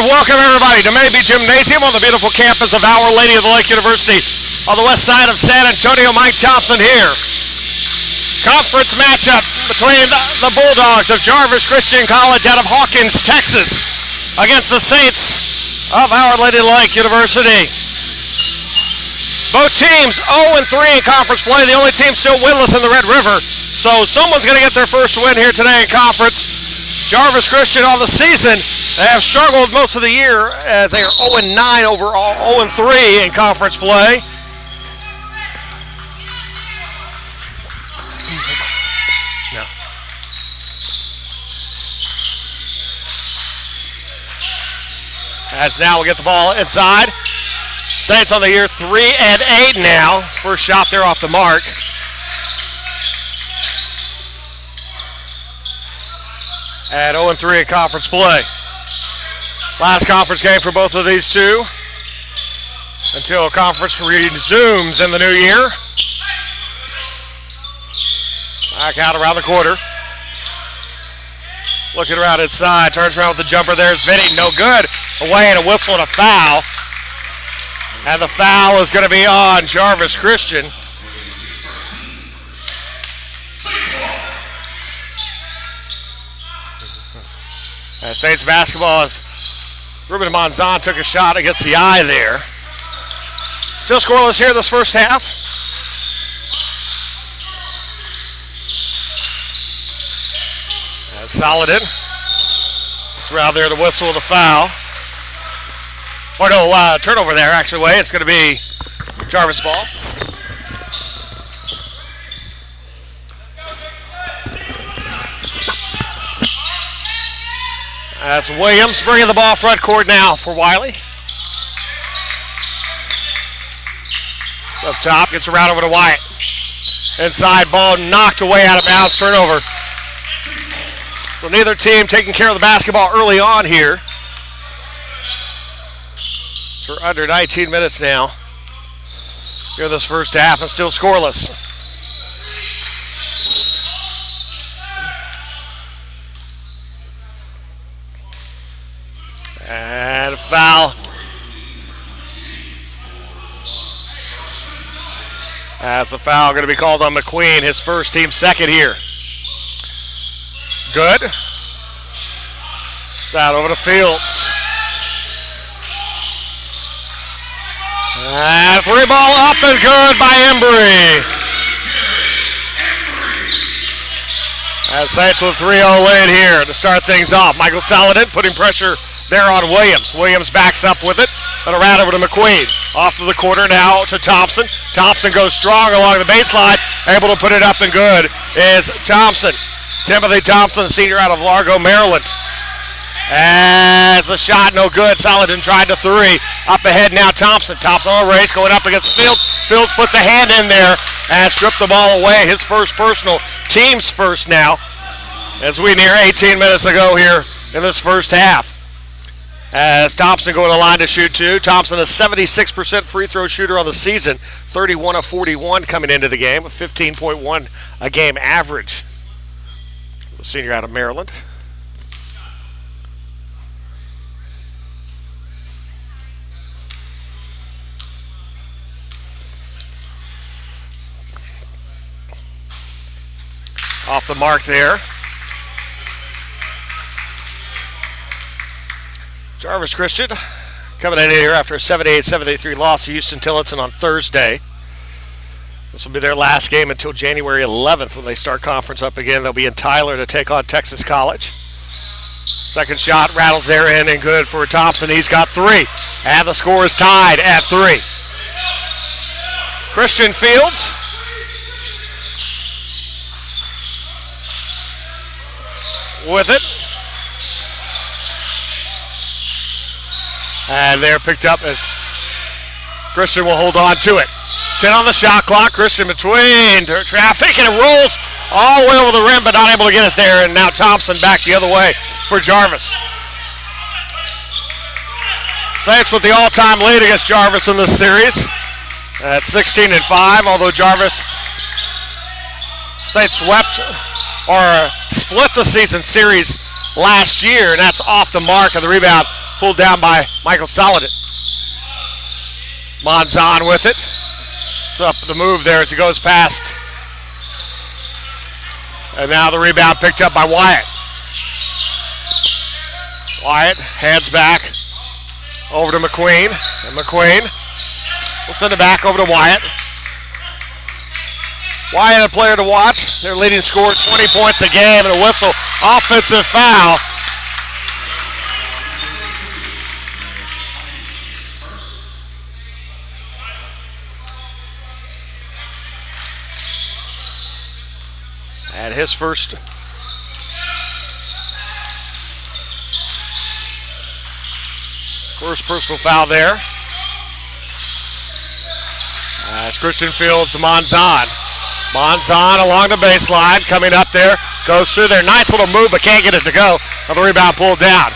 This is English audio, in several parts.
Welcome everybody to Maybe Gymnasium on the beautiful campus of Our Lady of the Lake University on the west side of San Antonio. Mike Thompson here. Conference matchup between the Bulldogs of Jarvis Christian College out of Hawkins, Texas against the Saints of Our Lady of the Lake University. Both teams 0-3 in conference play. The only team still winless in the Red River. So someone's going to get their first win here today in conference. Jarvis Christian on the season, they have struggled most of the year as they are 0-9 overall, 0-3 in conference play. No. As now we get the ball inside. Saints on the year 3-8 now. First shot there off the mark. At 0-3 in conference play. Last conference game for both of these two until conference resumes in the new year. Back out around the quarter. Looking around inside, turns around with the jumper. There's Vinny, no good. Away and a whistle and a foul. And the foul is going to be on Jarvis Christian. And Saints basketball as Ruben Monzon took a shot against the eye there. Still scoreless here this first half. And Saladin. It's around there to whistle with a foul. Or no, turnover there actually. It's going to be Jarvis' ball. That's Williams bringing the ball front court now for Wiley. It's up top, gets around over to Wyatt. Inside ball knocked away out of bounds, turnover. So neither team taking care of the basketball early on here. So we're under 19 minutes now. Here this first half and still scoreless. And a foul. That's a foul going to be called on McQueen, his first, team second here. Good. It's out over to Fields. And three ball up and good by Embry. As Saints with 3-0 lead here to start things off. Michael Saladin putting pressure there on Williams. Williams backs up with it, and around over to McQueen. Off to the corner now to Thompson. Thompson goes strong along the baseline, able to put it up and good is Thompson. Timothy Thompson, senior out of Largo, Maryland. As a shot, no good. Saladin tried to three. Up ahead now, Thompson. Thompson on a race, going up against Fields. Fields puts a hand in there and stripped the ball away. His first personal, team's first now, as we near 18 minutes ago here in this first half. As Thompson going to line to shoot two. Thompson, a 76% free throw shooter on the season, 31 of 41 coming into the game, a 15.1 a game average. The senior out of Maryland. Off the mark there. Jarvis Christian coming in here after a 78-73 loss to Houston Tillotson on Thursday. This will be their last game until January 11th when they start conference up again. They'll be in Tyler to take on Texas College. Second shot rattles there in and good for Thompson. He's got three. And the score is tied at 3. Christian Fields. With it. And they're picked up as Christian will hold on to it. 10 on the shot clock. Christian between traffic, and it rolls all the way over the rim, but not able to get it there. And now Thompson back the other way for Jarvis. Saints with the all-time lead against Jarvis in this series at 16-5, although Jarvis Saints swept or split the season series last year, and that's off the mark of the rebound pulled down by Michael Saladin. Monzon with it. It's up the move there as he goes past. And now the rebound picked up by Wyatt. Wyatt hands back over to McQueen. And McQueen will send it back over to Wyatt. Wyatt, a player to watch. Their leading scorer, 20 points a game, and a whistle. Offensive foul. And his first personal foul there. As Christian Fields to Monzon. Monzon along the baseline, coming up there, goes through there. Nice little move, but can't get it to go. Another rebound pulled down.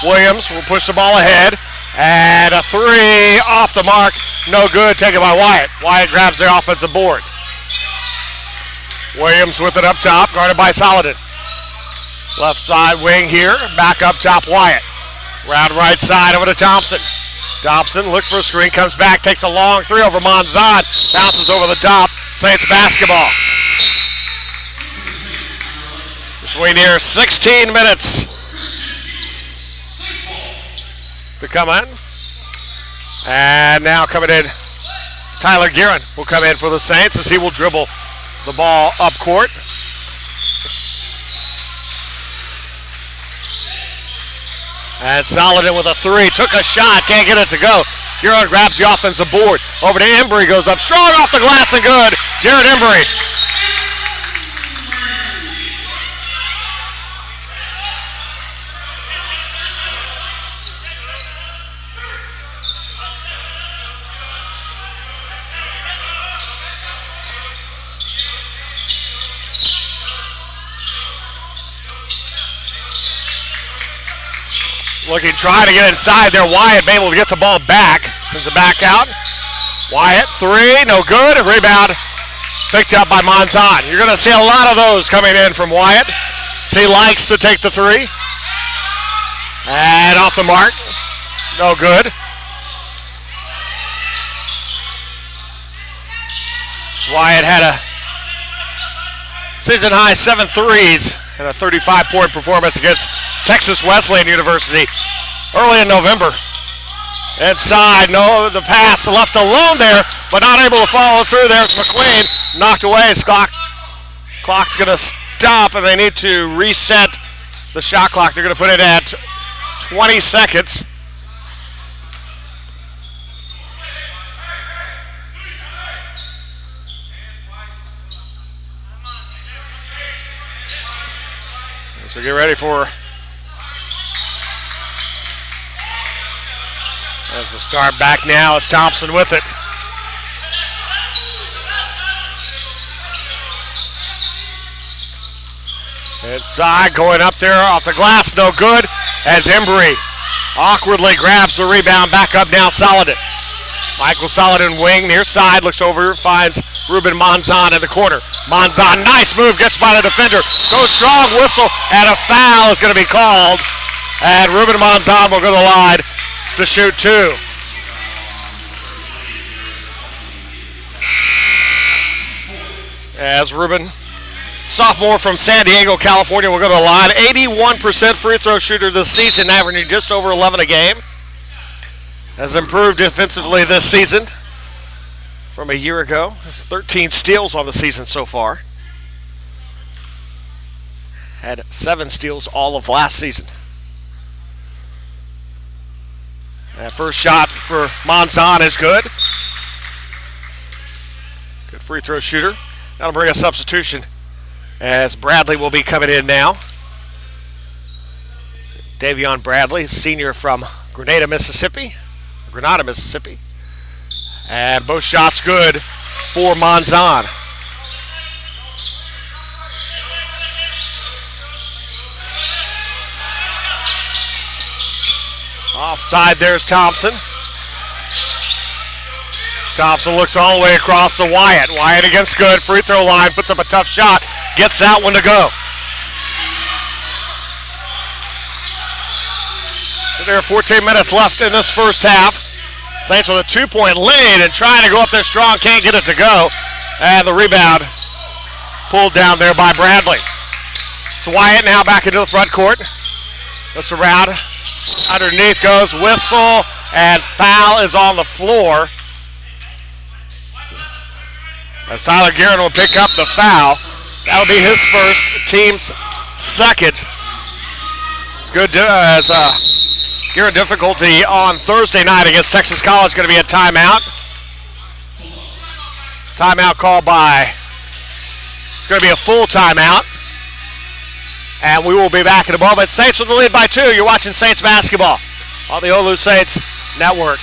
Williams will push the ball ahead. And a three off the mark. No good, taken by Wyatt. Wyatt grabs the offensive board. Williams with it up top, guarded by Saladin. Left side wing here, back up top Wyatt. Round right side over to Thompson. Thompson looks for a screen, comes back, takes a long three over Monzon, bounces over the top. Saints basketball. As we near 16 minutes to come in. And now coming in, Tyler Guerin will come in for the Saints as he will dribble the ball up court. And Saladin with a three, took a shot, can't get it to go. Guerin grabs the offensive board. Over to Embry, goes up strong off the glass and good. Jared Embry. Looking, trying to get inside there. Wyatt able to get the ball back. Sends it back out. Wyatt, three, no good. A rebound picked up by Monzon. You're going to see a lot of those coming in from Wyatt. He likes to take the three. And off the mark. No good. Wyatt had a season-high 7 threes and a 35-point performance against Texas Wesleyan University early in November. Inside, no, the pass left alone there, but not able to follow through. There's McQuain, knocked away. His clock's going to stop, and they need to reset the shot clock. They're going to put it at 20 seconds. So get ready for as the start back now is Thompson with it. Inside, going up there off the glass, no good, as Embry awkwardly grabs the rebound. Back up now, Saladin. Michael Saladin wing, near side, looks over, finds Ruben Monzon in the corner. Monzon, nice move, gets by the defender. Goes strong, whistle, and a foul is going to be called. And Ruben Monzon will go to the line to shoot two. As Ruben, sophomore from San Diego, California, will go to the line. 81% free throw shooter this season, averaging just over 11 a game. Has improved defensively this season from a year ago. 13 steals on the season so far. Had 7 steals all of last season. And first shot for Monzon is good. Good free throw shooter. That'll bring a substitution as Bradley will be coming in now. Davion Bradley, senior from Grenada, Mississippi. And both shots good for Monzon. Offside, there's Thompson. Thompson looks all the way across to Wyatt. Wyatt against good, free throw line, puts up a tough shot, gets that one to go. So there are 14 minutes left in this first half. Saints with a 2-point lead and trying to go up there strong, can't get it to go. And the rebound pulled down there by Bradley. So Wyatt now back into the front court. Looks around, underneath goes, whistle, and foul is on the floor. As Tyler Guerin will pick up the foul. That'll be his first, team's second. It's good as Guerin difficulty on Thursday night against Texas College. Going to be a timeout. Timeout called by, it's going to be a full timeout. And we will be back in a moment. Saints with the lead by 2. You're watching Saints basketball on the OLLU Saints Network.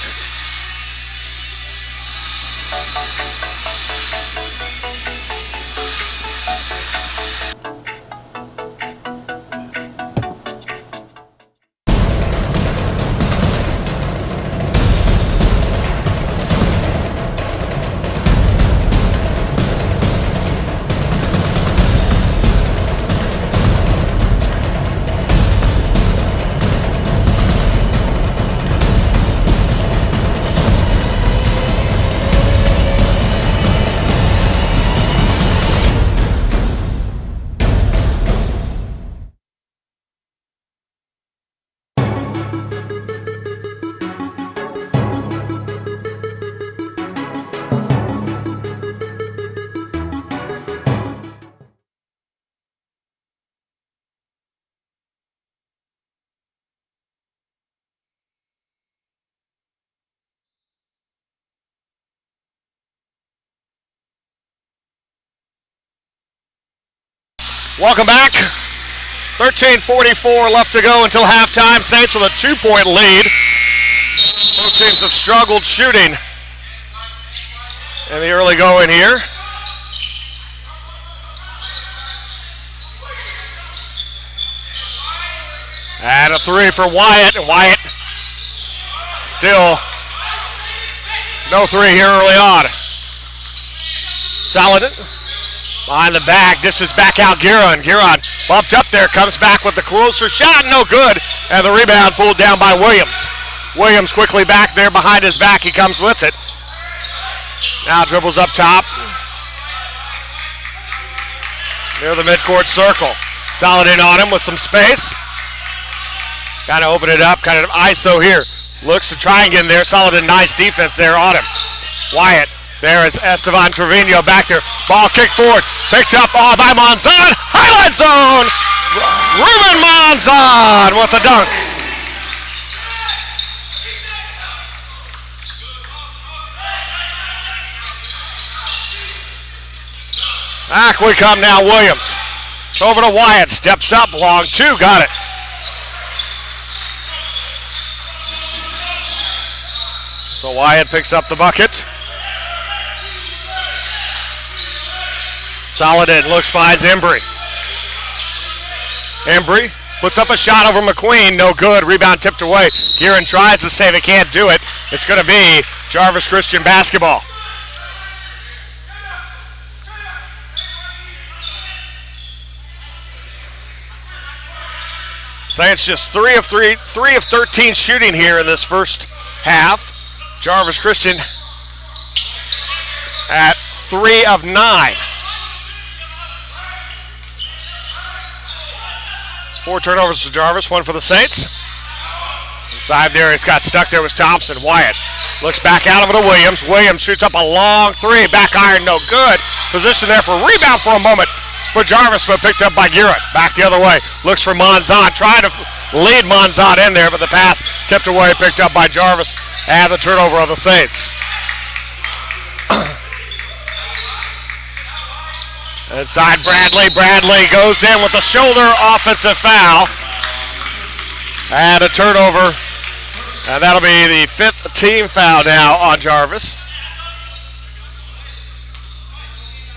Welcome back. 13:44 left to go until halftime. Saints with a 2-point lead. Both teams have struggled shooting in the early going here. And a 3 for Wyatt. And Wyatt still no 3 here early on. Saladin. Behind the back, dishes back out Guerin. Guerin bumped up there, comes back with the closer shot, no good. And the rebound pulled down by Williams. Williams quickly back there behind his back, he comes with it. Now dribbles up top. Near the midcourt circle. Saladin on him with some space. Kind of open it up, kind of ISO here. looks to try and get in there. Solid and nice defense there on him. Wyatt, there is Esteban Trevino back there. Ball kicked forward, picked up by Monzon. Highlight zone. Ruben Monzon with a dunk. Back we come now, Williams. Over to Wyatt, steps up, long two, got it. So Wyatt picks up the bucket. Solid in, looks, finds Embry. Embry puts up a shot over McQueen, no good, rebound tipped away. Kieran tries to save it, can't do it. It's gonna be Jarvis Christian basketball. Saints just 3 of 13 shooting here in this first half. Jarvis Christian at 3 of 9. 4 turnovers for Jarvis, 1 for the Saints. Inside there, it's got stuck there was Thompson. Wyatt looks back out of it to Williams. Williams shoots up a long three, back iron, no good. Position there for a rebound for a moment for Jarvis, but picked up by Garrett. Back the other way, looks for Monzon, trying to lead Monzon in there, but the pass tipped away, picked up by Jarvis, and the turnover of the Saints. Inside Bradley, Bradley goes in with a shoulder offensive foul, and a turnover, and that'll be the 5th team foul now on Jarvis.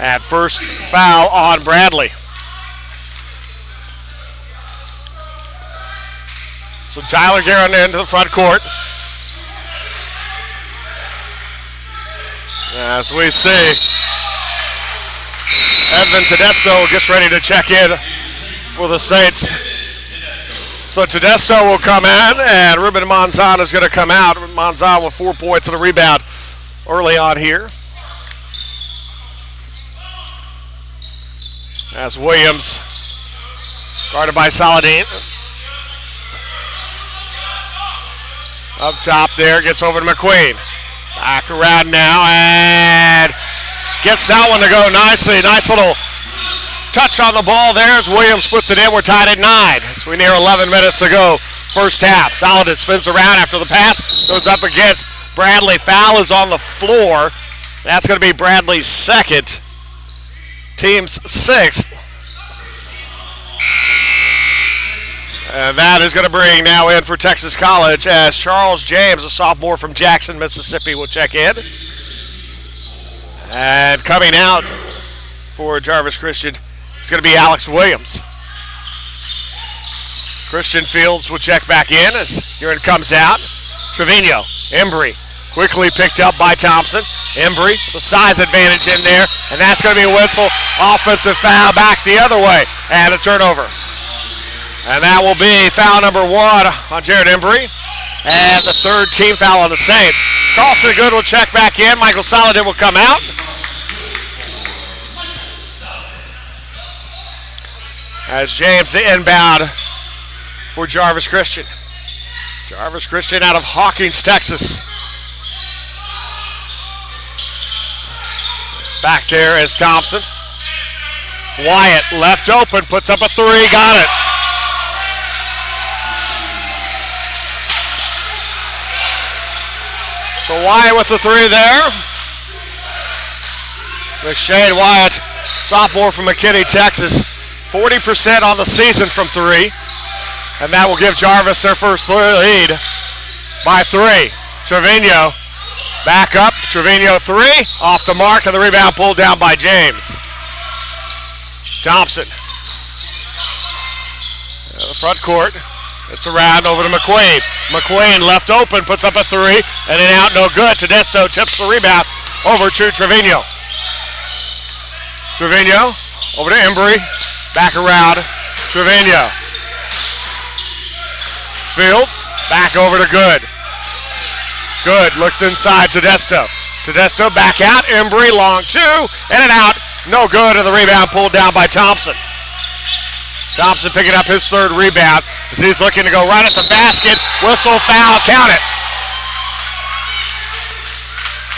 And first foul on Bradley. So Tyler Guerin into the front court. As we see, Edvin Tedesco gets ready to check in for the Saints. So Tedesco will come in, and Ruben Monzon is going to come out. Monzon with 4 points and a rebound early on here. As Williams, guarded by Saladin. Up top there, gets over to McQueen. Back around now, and gets that one to go nicely. Nice little touch on the ball there as Williams puts it in. We're tied at 9. So we're near 11 minutes to go, first half. Saladin spins around after the pass, goes up against Bradley. Foul is on the floor. That's going to be Bradley's second. Team's 6th. And that is going to bring now in for Texas College as Charles James, a sophomore from Jackson, Mississippi, will check in. And coming out for Jarvis Christian, it's going to be Alex Williams. Christian Fields will check back in as Guerin comes out. Trevino, Embry, quickly picked up by Thompson. Embry, the size advantage in there, and that's going to be a whistle. Offensive foul back the other way, and a turnover. And that will be foul number 1 on Jared Embry, and the 3rd team foul on the Saints. Carlson Good will check back in. Michael Saladin will come out. As James the inbound for Jarvis Christian. Jarvis Christian out of Hawkins, Texas. Back there is Thompson. Wyatt left open, puts up a 3, got it. So Wyatt with the 3 there. McShane Wyatt, sophomore from McKinney, Texas. 40% on the season from 3. And that will give Jarvis their first lead by 3. Trevino back up. Trevino 3. Off the mark, and the rebound pulled down by James. Thompson. The front court. It's around over to McQueen. McQueen left open, puts up a 3, and an out, no good. Tedesco tips the rebound over to Trevino. Trevino over to Embry. Back around. Trevino. Fields back over to Good. Good looks inside Tedesco. Tedesco back out. Embry long 2, and an out. No good, and the rebound pulled down by Thompson. Thompson picking up his 3rd rebound as he's looking to go right at the basket. Whistle, foul, count it.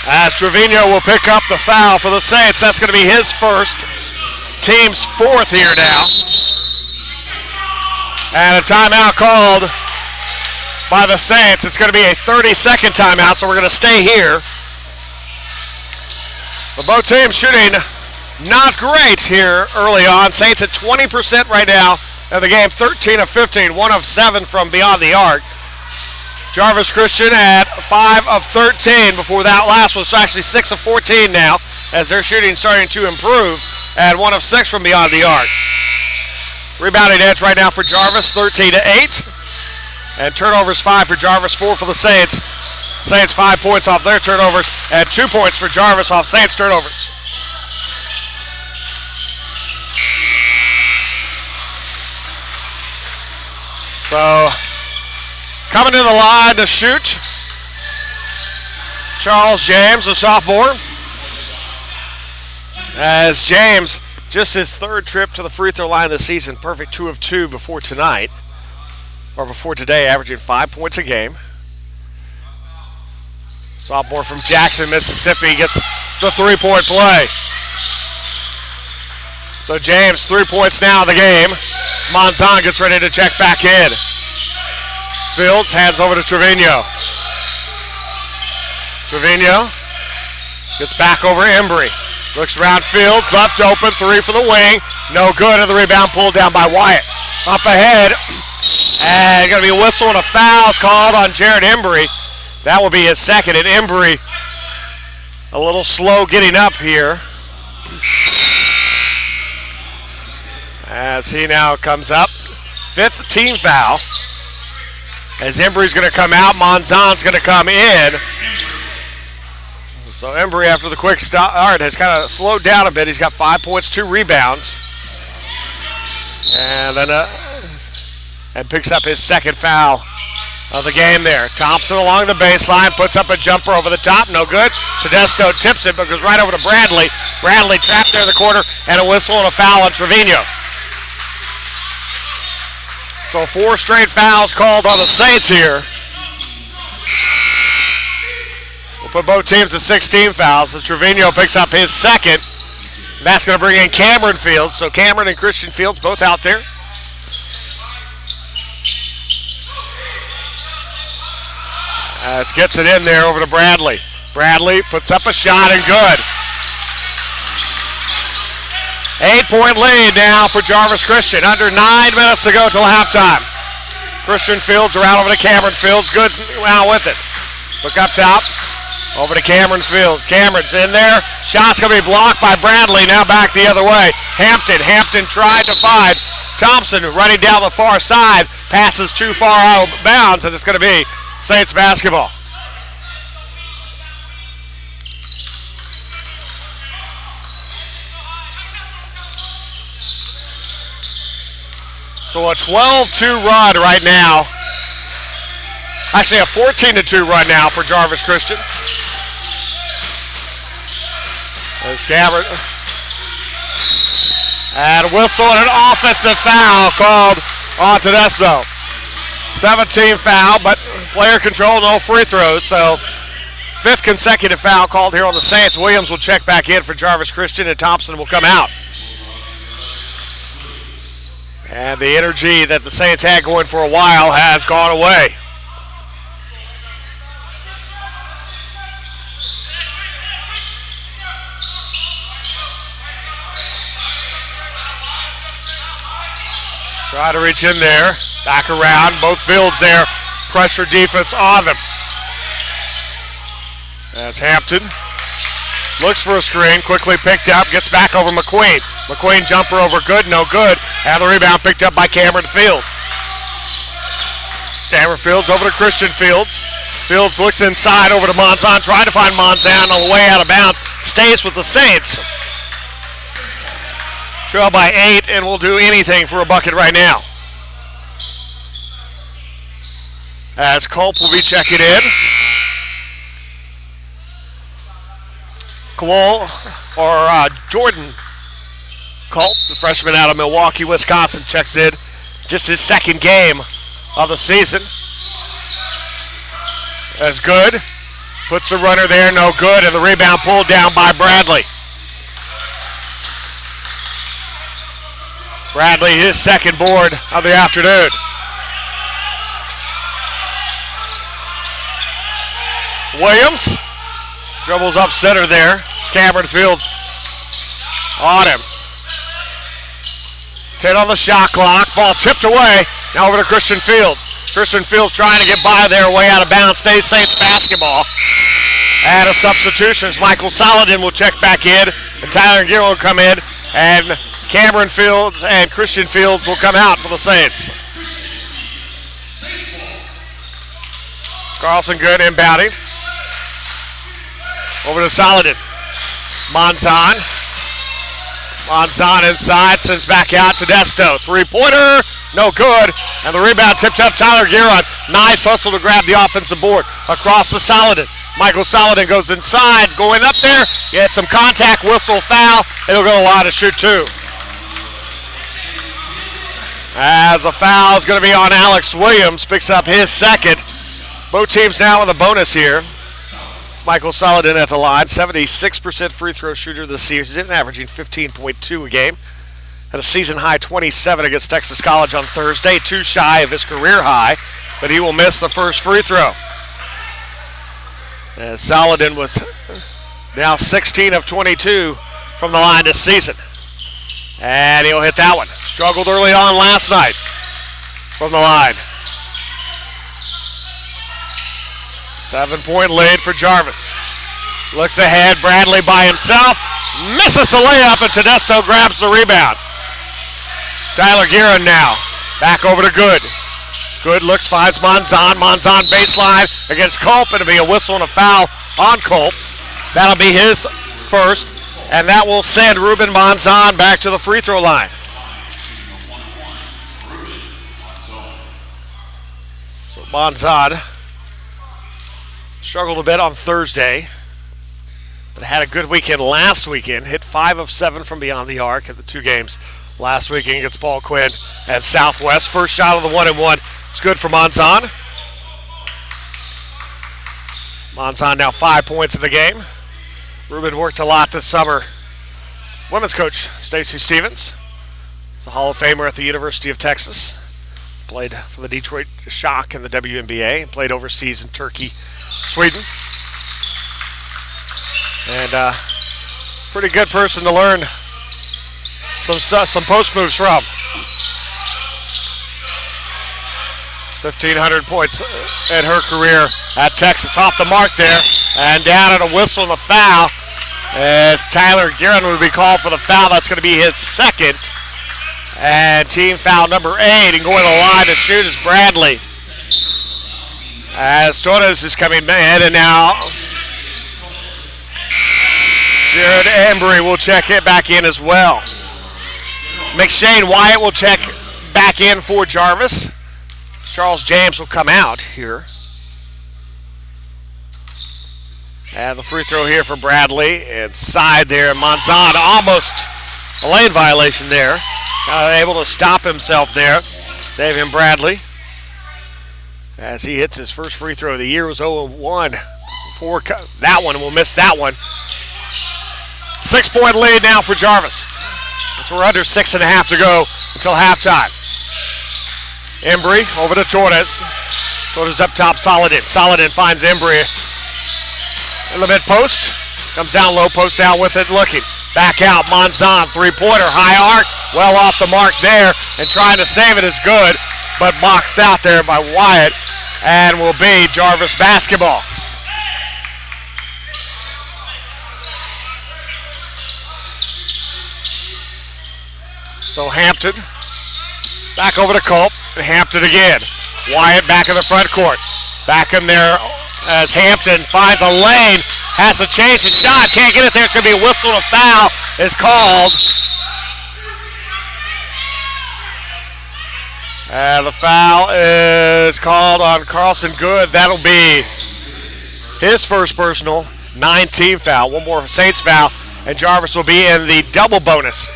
As Trevino will pick up the foul for the Saints. That's going to be his first, team's fourth here now. And a timeout called by the Saints. It's going to be a 30-second timeout, so we're going to stay here. The both teams shooting not great here early on. Saints at 20% right now in the game, 13 of 15, 1 of 7 from beyond the arc. Jarvis Christian at 5 of 13 before that last one, so actually 6 of 14 now as their shooting starting to improve at 1 of 6 from beyond the arc. Rebounding edge right now for Jarvis, 13 to 8. And turnovers 5 for Jarvis, 4 for the Saints. Saints 5 points off their turnovers and 2 points for Jarvis off Saints turnovers. So coming to the line to shoot, Charles James, a sophomore. As James, just his third trip to the free throw line this season, perfect 2 of 2 before tonight, or before today, averaging 5 points a game. Sophomore from Jackson, Mississippi, gets the three-point play. So James, 3 points now in the game. Monzon gets ready to check back in. Fields hands over to Trevino. Trevino gets back over Embry. Looks around Fields, left open, 3 for the wing. No good, and the rebound pulled down by Wyatt. Up ahead, and going to be a whistle and a foul called on Jared Embry. That will be his second, and Embry a little slow getting up here. As he now comes up. 5th team foul. As Embry's going to come out, Monzon's going to come in. So Embry, after the quick start, has kind of slowed down a bit. He's got 5 points, 2 rebounds. And then and picks up his second foul of the game there. Thompson along the baseline, puts up a jumper over the top, no good. Tedesco tips it, but goes right over to Bradley. Bradley trapped there in the corner, and a whistle and a foul on Trevino. So 4 straight fouls called on the Saints here. We'll put both teams at 16 fouls as Trevino picks up his second. That's going to bring in Cameron Fields. So Cameron and Christian Fields both out there. Gets it in there over to Bradley. Bradley puts up a shot and good. 8-point lead now for Jarvis Christian. Under 9 minutes to go till halftime. Christian Fields around over to Cameron Fields. Good's now with it. Look up top. Over to Cameron Fields. Cameron's in there. Shot's going to be blocked by Bradley. Now back the other way. Hampton. Hampton tried to find Thompson running down the far side. Passes too far out of bounds, and it's going to be Saints basketball. So a 12-2 run right now. Actually a 14-2 run now for Jarvis Christian. There's Gabbard. And a whistle and an offensive foul called on Tedesco. 17 foul, but player control, no free throws. So 5th consecutive foul called here on the Saints. Williams will check back in for Jarvis Christian, and Thompson will come out. And the energy that the Saints had going for a while has gone away. Try to reach in there. Back around. Both Fields there. Pressure defense on them. As Hampton looks for a screen. Quickly picked up. Gets back over McQueen. McQueen jumper over good. No good. And the rebound picked up by Cameron Fields. Cameron Fields over to Christian Fields. Fields looks inside over to Monzon. Trying to find Monzon on the way out of bounds. Stays with the Saints. Trail by 8, and will do anything for a bucket right now. As Culp will be checking in. Jordan Culp, the freshman out of Milwaukee, Wisconsin, checks in. Just his second game of the season. That's good. Puts a runner there, no good, and the rebound pulled down by Bradley. Bradley, his second board of the afternoon. Williams dribbles up center there. Cameron Fields on him. 10 on the shot clock. Ball tipped away. Now over to Christian Fields. Christian Fields trying to get by there, way out of bounds. Stays Saints basketball. And a substitution. Michael Saladin will check back in. And Tyler Guerra will come in. And Cameron Fields and Christian Fields will come out for the Saints. Carlson good inbounding. Over to Saladin. Monzon inside, sends back out to Desto. Three-pointer, no good. And the rebound tipped up Tyler Guerin. Nice hustle to grab the offensive board across the Saladin. Michael Saladin goes inside, going up there. Get some contact, whistle, foul. It'll go a line to shoot two. As a foul is going to be on Alex Williams, picks up his second. Both teams now with a bonus here. It's Michael Saladin at the line, 76% free throw shooter this season, averaging 15.2 a game. Had a season high 27 against Texas College on Thursday, too shy of his career high, but he will miss the first free throw. As Saladin was now 16 of 22 from the line this season. And he'll hit that one. Struggled early on last night from the line. 7-point lead for Jarvis. Looks ahead, Bradley by himself. Misses the layup, and Tedesco grabs the rebound. Tyler Guerin now. Back over to Good. Good looks, finds Monzon. Monzon baseline against Culp. It'll be a whistle and a foul on Culp. That'll be his first, and that will send Ruben Monzon back to the free throw line. So Monzon struggled a bit on Thursday, but had a good weekend last weekend. Hit 5 of 7 from beyond the arc in the two games last weekend against Paul Quinn and Southwest. First shot of the 1-and-1. It's good for Monzon. Monzon now 5 points in the game. Ruben worked a lot this summer. Women's coach Stacy Stevens is a Hall of Famer at the University of Texas. Played for the Detroit Shock in the WNBA. Played overseas in Turkey, Sweden. And pretty good person to learn some post moves from. 1,500 points in her career at Texas. Off the mark there, and down at a whistle and a foul. As Tyler Guerin would be called for the foul. That's going to be his second. And team foul number 8, and going to the line to shoot is Bradley. As Torres is coming in, and now Jared Embry will check it back in as well. McShane Wyatt will check back in for Jarvis. Charles James will come out here. And the free throw here for Bradley. Inside there, Monzon, almost a lane violation there. Able to stop himself there. Davian Bradley. As he hits his first free throw of the year, was 0-1. That one, we'll miss that one. 6-point lead now for Jarvis. So we're under 6.5 to go until halftime. Embry over to Torres. Torres up top, Saladin. Saladin finds Embry in the mid-post. Comes down low, post out with it, looking. Back out, Monzon, three-pointer, high arc. Well off the mark there, and trying to save it is good, but boxed out there by Wyatt, and will be Jarvis basketball. So Hampton, back over to Culp, and Hampton again. Wyatt back in the front court. Back in there as Hampton finds a lane, has to change his shot, can't get it there. It's going to be a whistle and a foul is called. And the foul is called on Carlson Good. That'll be his first personal 9-team foul. One more Saints foul, and Jarvis will be in the double bonus.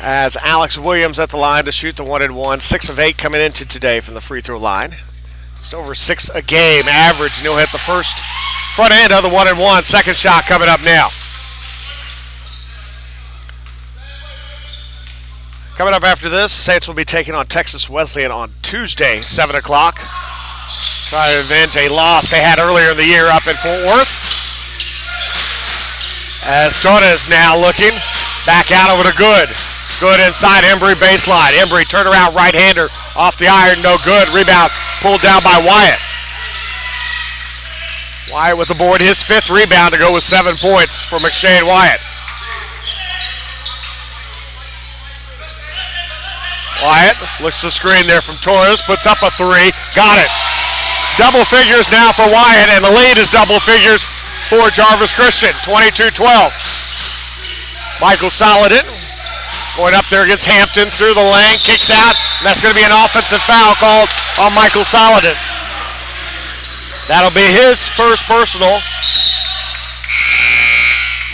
As Alex Williams at the line to shoot the 1-and-1. 6 of 8 coming into today from the free throw line. Just over 6 a game average, and he'll hit the first front end of the 1-and-1. Second shot coming up now. Coming up after this, Saints will be taking on Texas Wesleyan on Tuesday, 7 o'clock. Trying to avenge a loss they had earlier in the year up in Fort Worth. As Torres now looking back out over to Good. Good inside Embry baseline. Embry turnaround right-hander off the iron, no good. Rebound pulled down by Wyatt. Wyatt with the board, his 5th rebound to go with 7 points for McShane Wyatt. Wyatt looks to screen there from Torres, puts up a 3, got it. Double figures now for Wyatt, and the lead is double figures for Jarvis Christian, 22-12. Michael Saladin going up there against Hampton through the lane, kicks out, and that's going to be an offensive foul called on Michael Saladin. That'll be his first personal.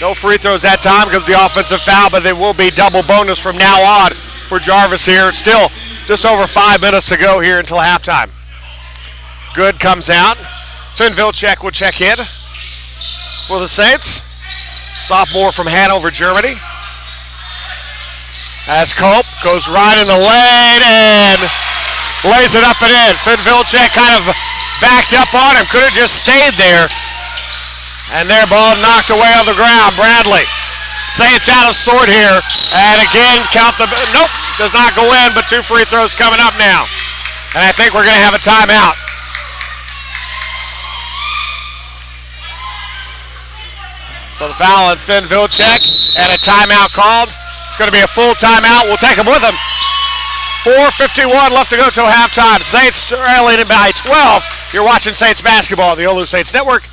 No free throws that time because of the offensive foul, but they will be double bonus from now on for Jarvis here. It's still just over 5 minutes to go here until halftime. Good comes out. Finn Vilcek will check in for the Saints. Sophomore from Hanover, Germany. As Cope goes right in the lane and lays it up and in. Finn Vilcek kind of backed up on him. Could have just stayed there. And their ball knocked away on the ground. Bradley. Saints out of sort here. And again, count the... Nope, does not go in, but 2 free throws coming up now. And I think we're going to have a timeout. So the foul on Finn Vilcek and a timeout called. It's going to be a full timeout. We'll take him with him. 4:51 left to go till halftime. Saints trailing by 12. You're watching Saints basketball on the OLLU Saints Network.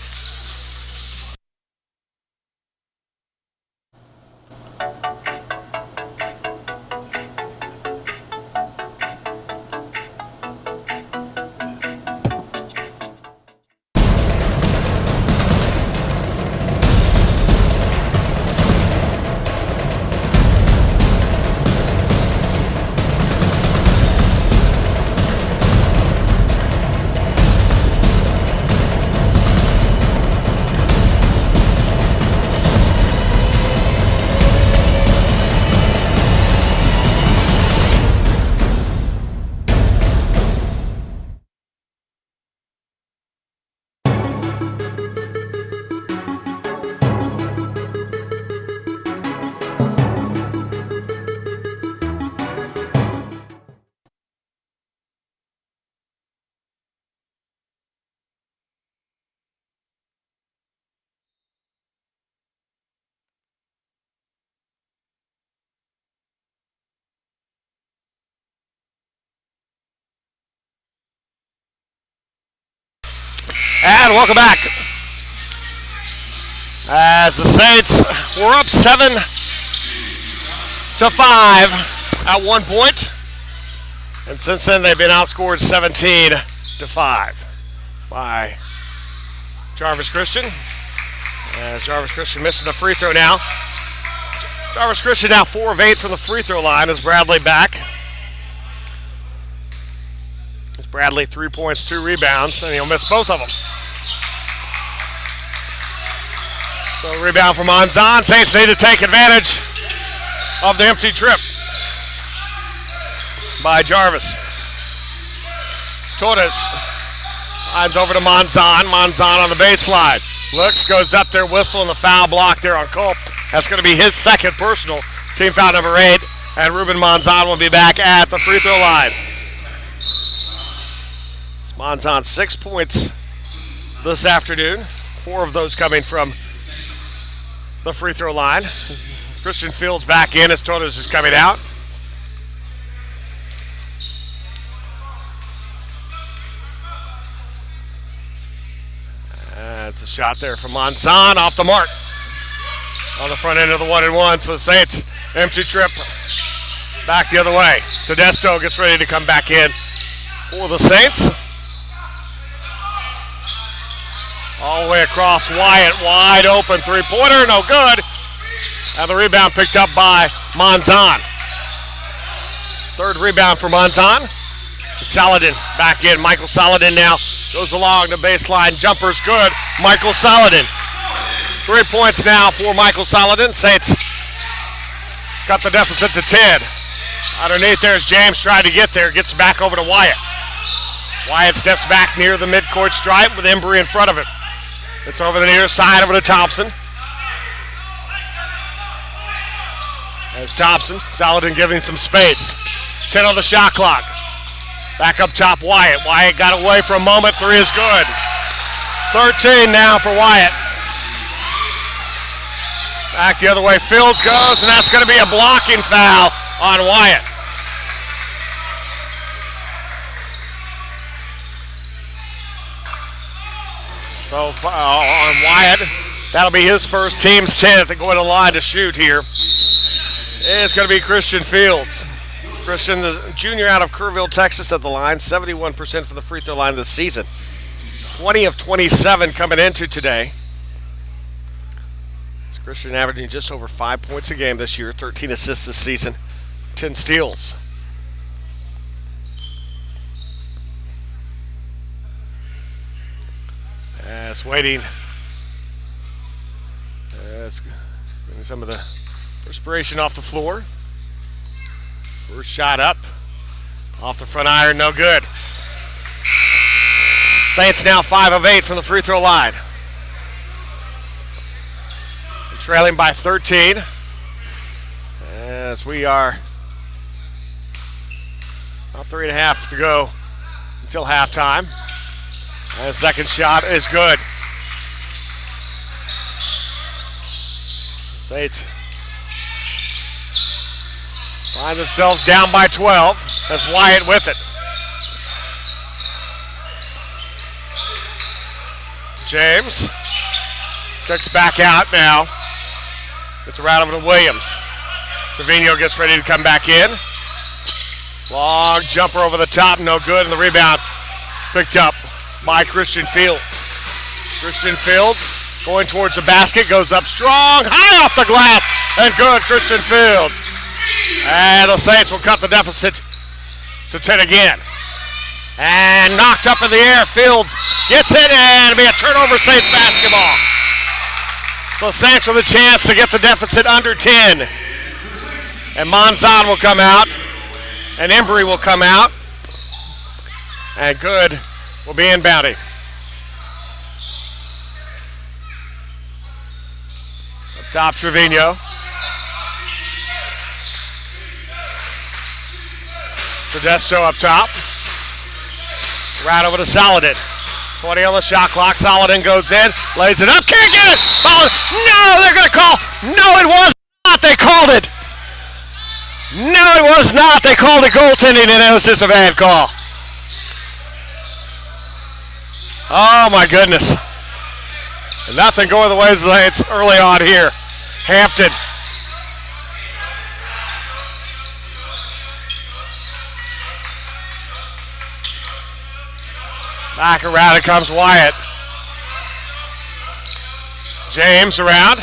And welcome back. As the Saints were up 7-5 at one point, and since then they've been outscored 17-5 by Jarvis Christian. As Jarvis Christian missing a free throw now. Jarvis Christian now 4 of 8 from the free throw line as Bradley back. Bradley 3 points, 2 rebounds, and he'll miss both of them. So rebound from Monzon. Saints need to take advantage of the empty trip by Jarvis. Torres lines over to Monzon. Monzon on the baseline. Looks, goes up there, whistle, and the foul block there on Culp. That's going to be his second personal. Team foul number 8, and Ruben Monzon will be back at the free throw line. It's Monzon 6 points this afternoon. 4 of those coming from the free throw line. Christian Fields back in as Torres is coming out. That's a shot there from Monzon off the mark on the front end of the 1-and-1. So the Saints empty trip back the other way. Tedesco gets ready to come back in for the Saints. All the way across Wyatt, wide open three-pointer, no good. And the rebound picked up by Monzon. Third rebound for Monzon. Saladin back in. Michael Saladin now goes along the baseline. Jumper's good. Michael Saladin. 3 points now for Michael Saladin. Saints got the deficit to 10. Underneath there's James trying to get there. Gets back over to Wyatt. Wyatt steps back near the midcourt stripe with Embry in front of him. It's over the near side, over to Thompson. There's Thompson. Saladin giving some space. 10 on the shot clock. Back up top, Wyatt. Wyatt got away for a moment. 3 is good. 13 now for Wyatt. Back the other way. Fields goes, and that's going to be a blocking foul on Wyatt. So on Wyatt, that'll be his first, team's 10th, and going to the line to shoot here. It's going to be Christian Fields. Christian, the junior out of Kerrville, Texas, at the line, 71% from the free throw line this season. 20 of 27 coming into today. It's Christian averaging just over 5 points a game this year, 13 assists this season, 10 steals. As waiting. Getting some of the perspiration off the floor. First shot up. Off the front iron, no good. Saints now 5 of 8 from the free throw line. They're trailing by 13. As we are about 3.5 to go until halftime. And the second shot is good. Saints find themselves down by 12. That's Wyatt with it. James kicks back out now. It's around over to Williams. Trevino gets ready to come back in. Long jumper over the top, no good, and the rebound picked up by Christian Fields. Christian Fields going towards the basket, goes up strong, high off the glass, and good, Christian Fields. And the Saints will cut the deficit to 10 again. And knocked up in the air, Fields gets it, and it'll be a turnover, Saints basketball. So Saints with a chance to get the deficit under 10. And Monzon will come out, and Embry will come out, and good will be inbounding. Up top, Trevino. Modesto up top. Right over to Saladin. 20 on the shot clock. Saladin goes in, lays it up, can't get it! No, they're going to call. No, it was not. They called it. No, it was not. They called it goaltending, and it was just a bad call. Oh, my goodness. Nothing going the way it's early on here. Hampton. Back around it comes Wyatt. James around.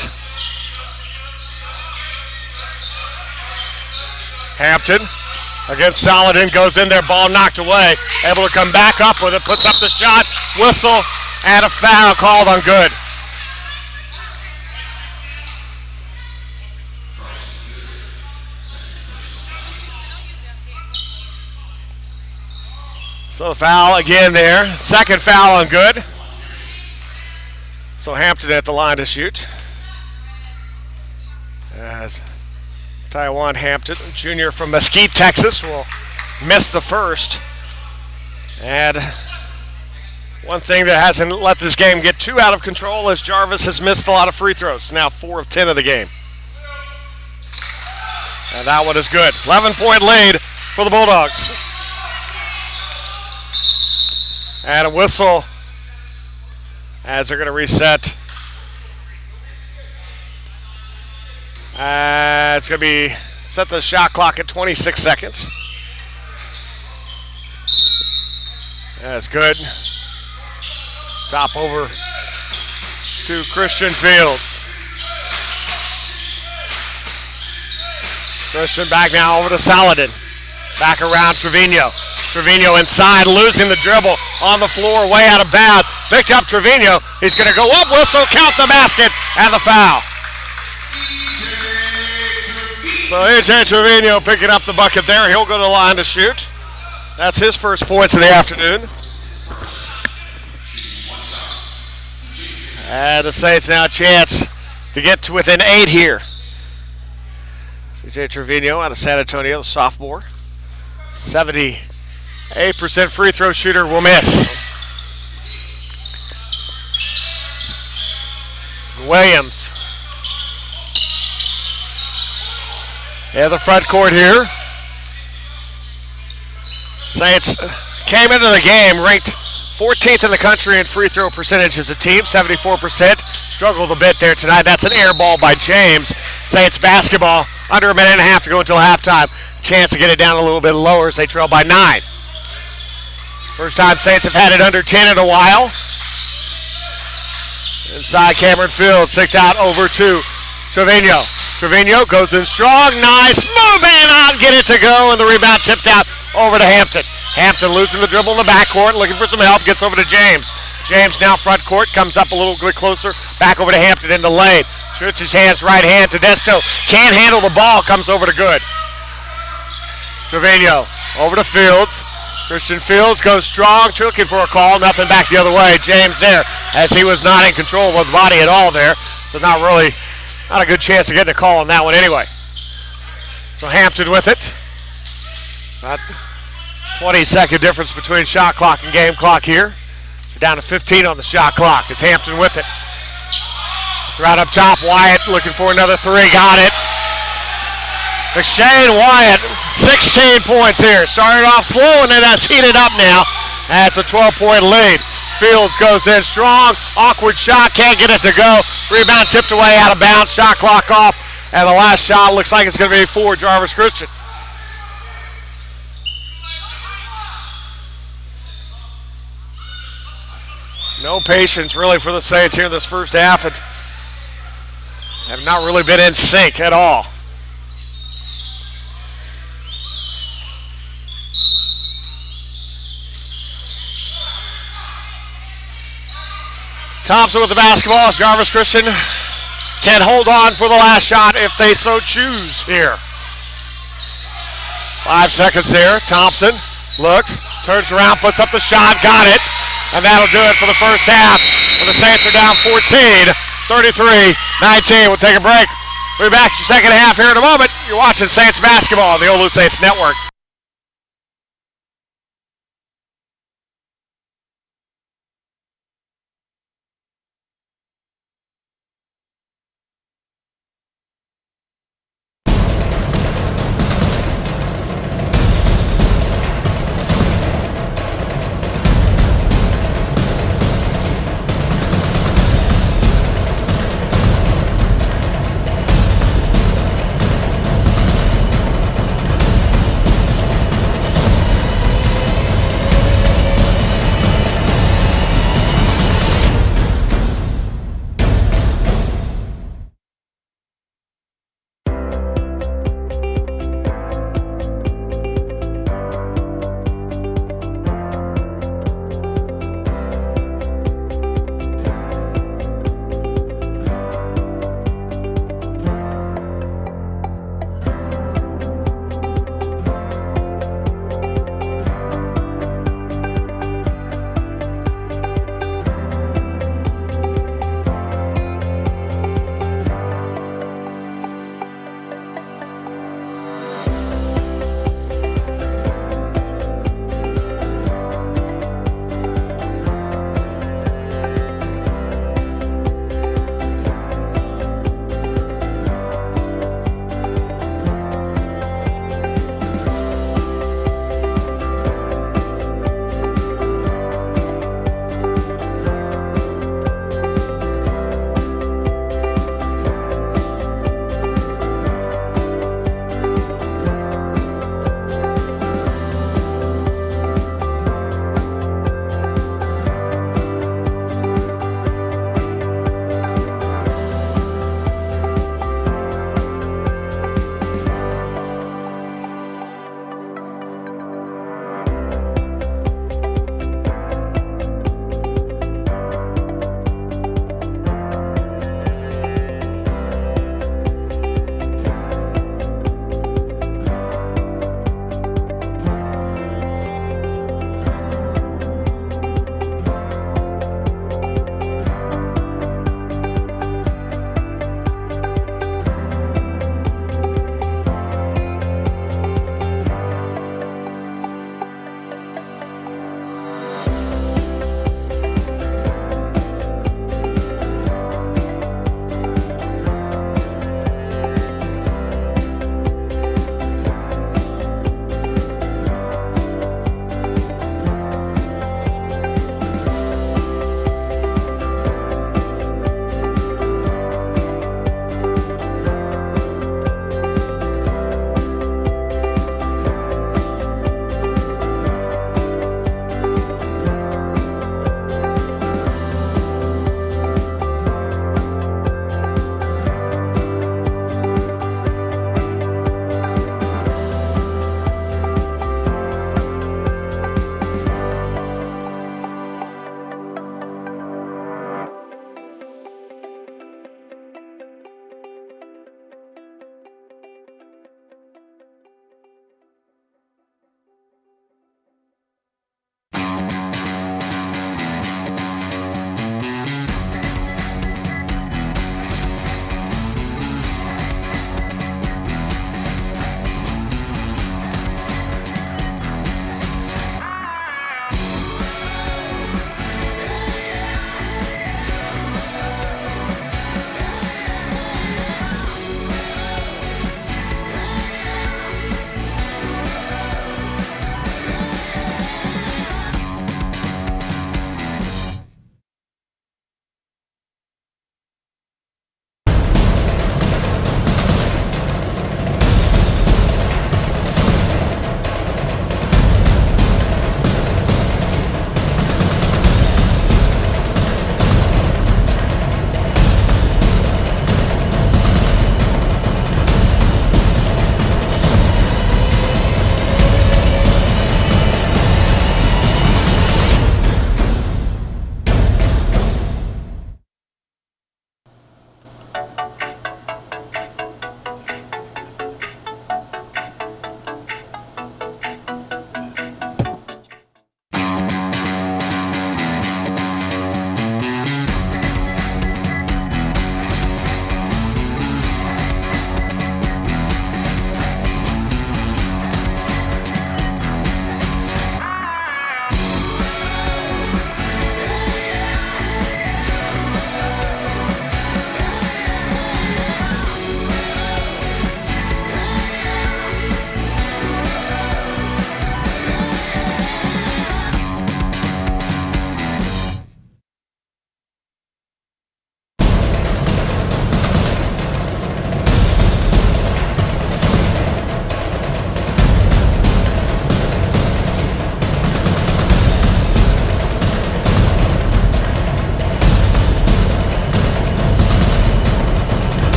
Hampton against Saladin, goes in there, ball knocked away. Able to come back up with it, puts up the shot, whistle, and a foul called on good. So the foul again there. Second foul on good. So Hampton at the line to shoot. As Taiwan Hampton, junior from Mesquite, Texas, will miss the first. And one thing that hasn't let this game get too out of control is Jarvis has missed a lot of free throws. Now 4 of 10 of the game. And that one is good. 11-point lead for the Bulldogs. And a whistle as they're going to reset. It's going to be set the shot clock at 26 seconds. That's good. Top over to Christian Fields. Christian back now over to Saladin. Back around Trevino. Trevino inside, losing the dribble on the floor, way out of bounds. Picked up Trevino. He's going to go up, whistle, count the basket, and the foul. So A.J. Trevino picking up the bucket there. He'll go to the line to shoot. That's his first points of the afternoon. And the Saints now a chance to get to within 8 here. A.J. Trevino out of San Antonio, the sophomore. 78% free throw shooter will miss. Williams. Yeah, the front court here. Saints came into the game ranked 14th in the country in free throw percentage as a team, 74%. Struggled a bit there tonight. That's an air ball by James. Saints basketball, under a minute and a half to go until halftime. Chance to get it down a little bit lower as they trail by 9. First time Saints have had it under 10 in a while. Inside Cameron Fields, kicked out over to Trevino. Trevino goes in strong, nice, move man out, get it to go, and the rebound tipped out over to Hampton. Hampton losing the dribble in the backcourt, looking for some help, gets over to James. James now front court, comes up a little bit closer, back over to Hampton in the lane. Shoots his hands, right hand to Desto. Can't handle the ball, comes over to Good. Trevino over to Fields. Christian Fields goes strong, looking for a call, nothing back the other way. James there, as he was not in control of his body at all there, so not a good chance of getting a call on that one anyway. So Hampton with it. About 20-second difference between shot clock and game clock here. So down to 15 on the shot clock. It's Hampton with it. It's right up top. Wyatt looking for another three. Got it. McShane Wyatt, 16 points here. Started off slow and it has heated up now. That's a 12-point lead. Fields goes in strong. Awkward shot. Can't get it to go. Rebound tipped away out of bounds. Shot clock off. And the last shot looks like it's going to be for Jarvis Christian. No patience really for the Saints here in this first half. And have not really been in sync at all. Thompson with the basketball as Jarvis Christian can hold on for the last shot if they so choose here. 5 seconds here. Thompson looks, turns around, puts up the shot, got it. And that'll do it for the first half. And the Saints are down 14, 33-19. We'll take a break. We'll be back to your second half here in a moment. You're watching Saints basketball on the OLLU Saints Network.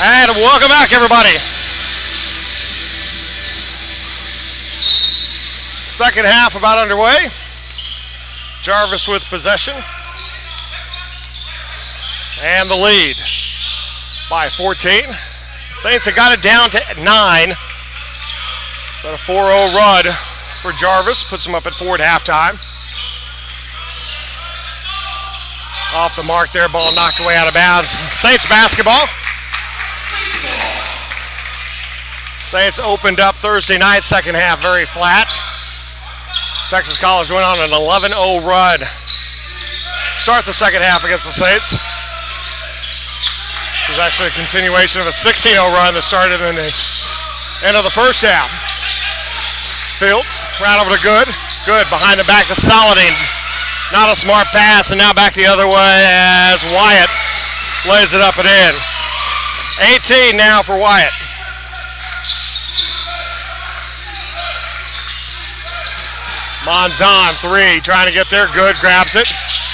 And welcome back, everybody. Second half about underway. Jarvis with possession. And the lead by 14. Saints have got it down to 9. But a 4-0 run for Jarvis puts them up at 4 at halftime. Off the mark there, ball knocked away out of bounds. Saints basketball. Saints opened up Thursday night, second half very flat. Texas College went on an 11-0 run. Start the second half against the Saints. It was actually a continuation of a 16-0 run that started in the end of the first half. Fields, right over to Good. Good, behind the back to Saladin. Not a smart pass, and now back the other way as Wyatt lays it up and in. 18 now for Wyatt. Monzon, 3, trying to get there. Good, grabs it.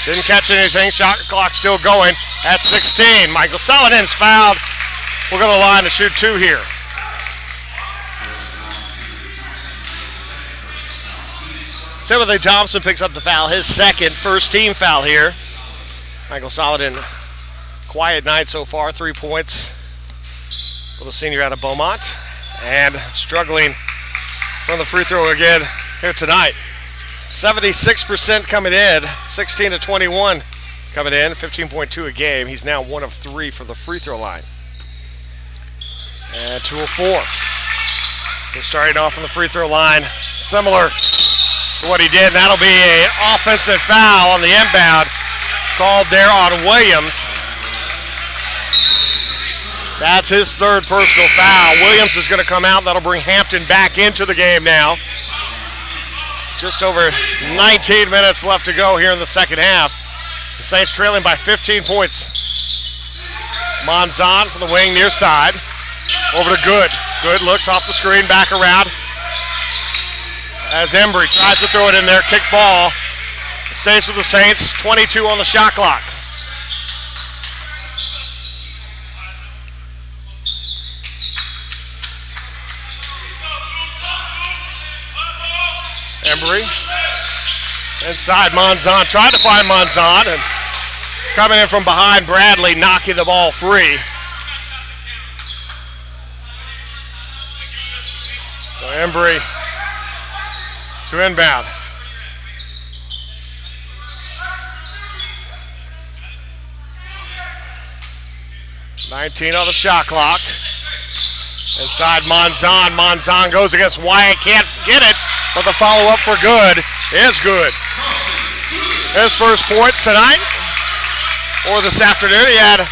Didn't catch anything. Shot clock still going at 16. Michael Saladin's fouled. We'll go to the line to shoot 2 here. Timothy Thompson picks up the foul, his second, first team foul here. Michael Saladin, quiet night so far, 3 points for the senior out of Beaumont. And struggling from the free throw again here tonight. 76% coming in, 16 to 21 coming in, 15.2 a game. He's now 1 of 3 for the free throw line. And 2 of 4. So starting off on the free throw line, similar to what he did. That'll be an offensive foul on the inbound called there on Williams. That's his third personal foul. Williams is going to come out. That'll bring Hampton back into the game now. Just over 19 minutes left to go here in the second half. The Saints trailing by 15 points. Monzon from the wing near side. Over to Good. Good looks off the screen, back around. As Embry tries to throw it in there, kick ball. It stays with the Saints, 22 on the shot clock. Embry inside Monzon, tried to find Monzon, and coming in from behind, Bradley knocking the ball free. So Embry to inbound. $19 on the shot clock. Inside Monzon. Monzon goes against Wyatt, can't get it, but the follow-up for Good is good. His first points tonight, or this afternoon. He had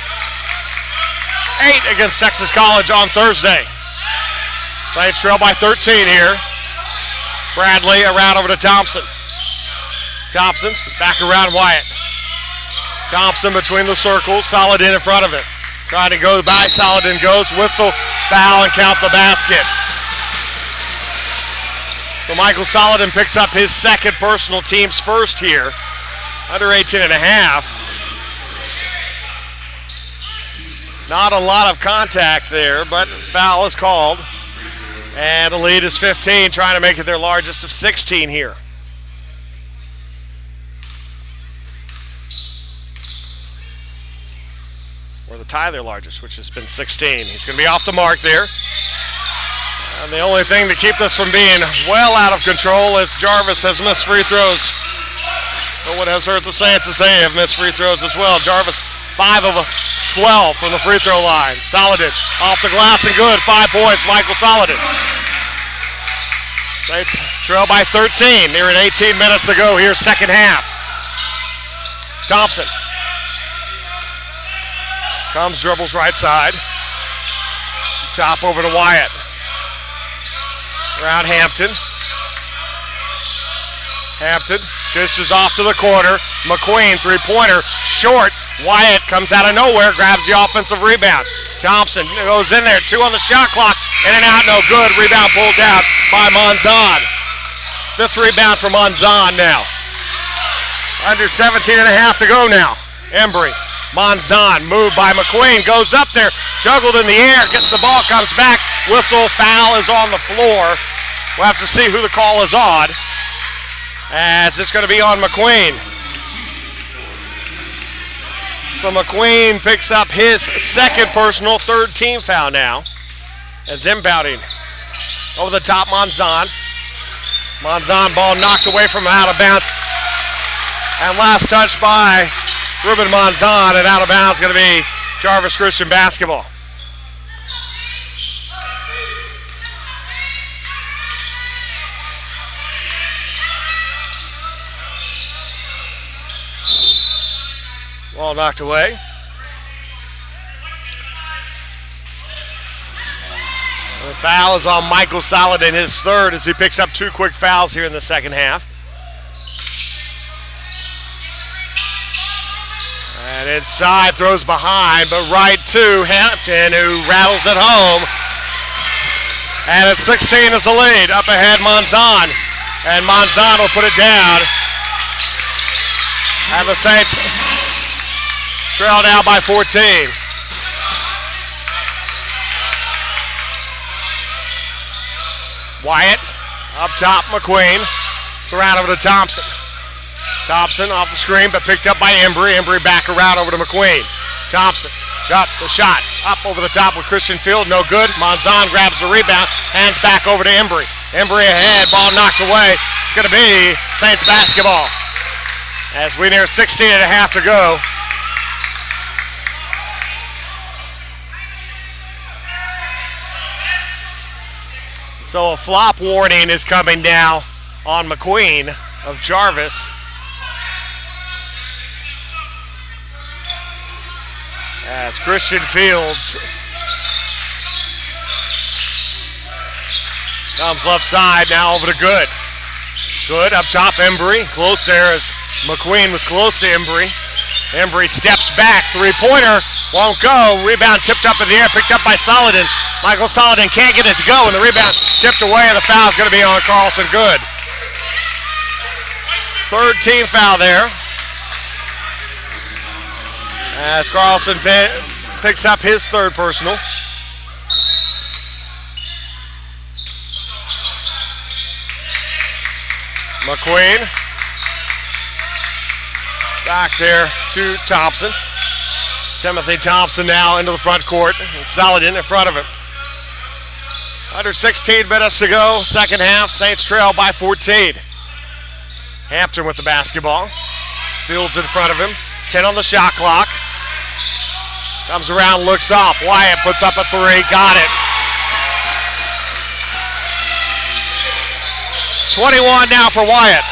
8 against Texas College on Thursday. Saints trail by 13 here. Bradley around over to Thompson. Thompson back around Wyatt. Thompson between the circles, Saladin in front of it. Trying to go by, Saladin goes, whistle, foul, and count the basket. So Michael Saladin picks up his second personal, team's first here. Under 18.5. Not a lot of contact there, but foul is called. And the lead is 15, trying to make it their largest of 16 here. Or the tie their largest, which has been 16. He's going to be off the mark there. And the only thing to keep this from being well out of control is Jarvis has missed free throws. But what has hurt the Saints is they have missed free throws as well. Jarvis 5 of 12 from the free throw line. Saladin off the glass and good. 5 points, Michael Saladin. Saints trail by 13. Nearing 18 minutes to go here, second half. Thompson comes, dribbles right side. Top over to Wyatt. Around Hampton. Hampton dishes off to the corner. McQueen, three-pointer, short. Wyatt comes out of nowhere, grabs the offensive rebound. Thompson goes in there, 2 on the shot clock. In and out, no good. Rebound pulled down by Monzon. 5th rebound for Monzon now. Under 17.5 to go now. Embry. Monzon moved by McQueen, goes up there, Juggled in the air, gets the ball, comes back. Whistle, foul is on the floor. We'll have to see who the call is on, as it's going to be on McQueen. So McQueen picks up his second personal, third team foul now, as inbounding over the top, Monzon. Monzon, ball knocked away from him, out of bounds. And last touch by Ruben Monzon, and out of bounds going to be Jarvis Christian basketball. Ball knocked away. The foul is on Michael Saladin, his third, as he picks up 2 quick fouls here in the second half. And inside, throws behind, but right to Hampton, who rattles it home. And at 16 is the lead. Up ahead, Monzon. And Monzon will put it down. And the Saints trail now by 14. Wyatt, up top, McQueen. Surround over to Thompson. Thompson off the screen, but picked up by Embry. Embry back around over to McQueen. Thompson got the shot. Up over the top with Christian Field, no good. Monzon grabs the rebound, hands back over to Embry. Embry ahead, ball knocked away. It's going to be Saints basketball. As we near 16 and a half to go. So a flop warning is coming now on McQueen of Jarvis. As Christian Fields comes left side, now over to Good. Good up top, Embry. Close there as McQueen was close to Embry. Embry steps back, three-pointer, won't go. Rebound tipped up in the air, picked up by Saladin. Michael Saladin can't get it to go, and the rebound tipped away, and the foul is going to be on Carlson. Good. Third team foul there. As Carlson picks up his third personal. McQueen. Back there to Thompson. It's Timothy Thompson now into the front court. And Saladin in front of him. Under 16 minutes to go, second half. Saints trail by 14. Hampton with the basketball. Fields in front of him. 10 on the shot clock. Comes around, looks off. Wyatt puts up a three. Got it. 21 now for Wyatt.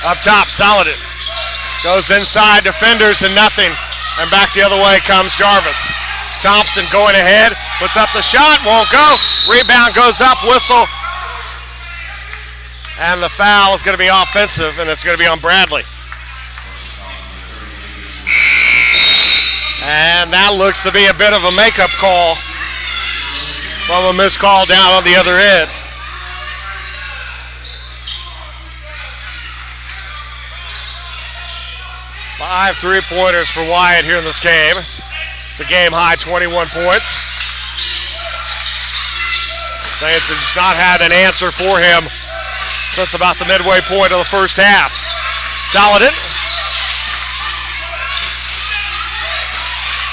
Up top, Saladin. Goes inside, defenders and nothing. And back the other way comes Jarvis. Thompson going ahead, puts up the shot, won't go. Rebound goes up, whistle. And the foul is going to be offensive, and it's going to be on Bradley. And that looks to be a bit of a makeup call from a missed call down on the other end. Five three-pointers for Wyatt here in this game. It's a game-high 21 points. Saints have just not had an answer for him since about the midway point of the first half. Saladin.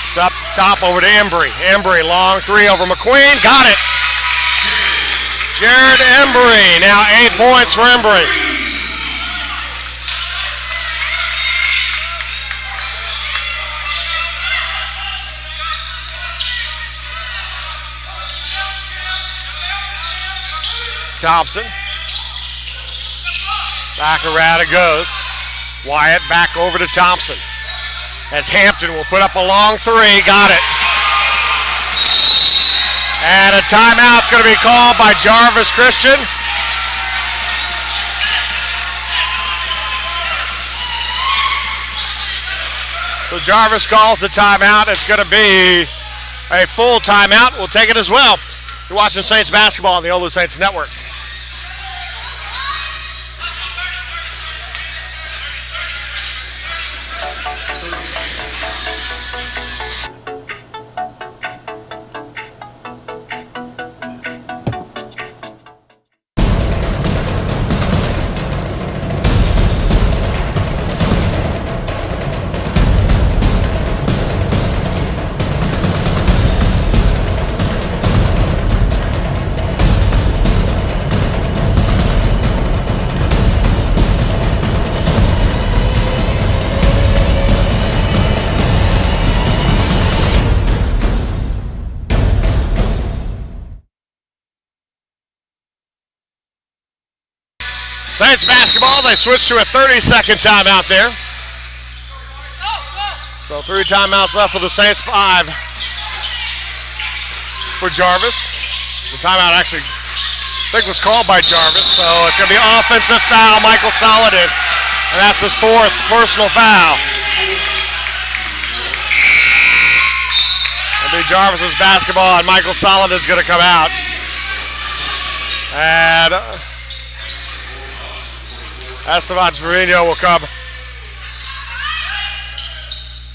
It's up top over to Embry. Embry, long three over McQueen. Got it. Jared Embry. Now 8 points for Embry. Thompson. Back around it goes. Wyatt back over to Thompson. As Hampton will put up a long three. Got it. And a timeout's going to be called by Jarvis Christian. So Jarvis calls the timeout. It's going to be a full timeout. We'll take it as well. You're watching Saints basketball on the OLLU Saints Network. Saints basketball, they switch to a 30-second timeout there. So 3 timeouts left for the Saints, 5 for Jarvis. The timeout actually, I think, was called by Jarvis, so it's going to be offensive foul, Michael Saladin, and that's his 4th personal foul. It'll be Jarvis's basketball, and Michael Saladin's going to come out. And Esteban Trevino will come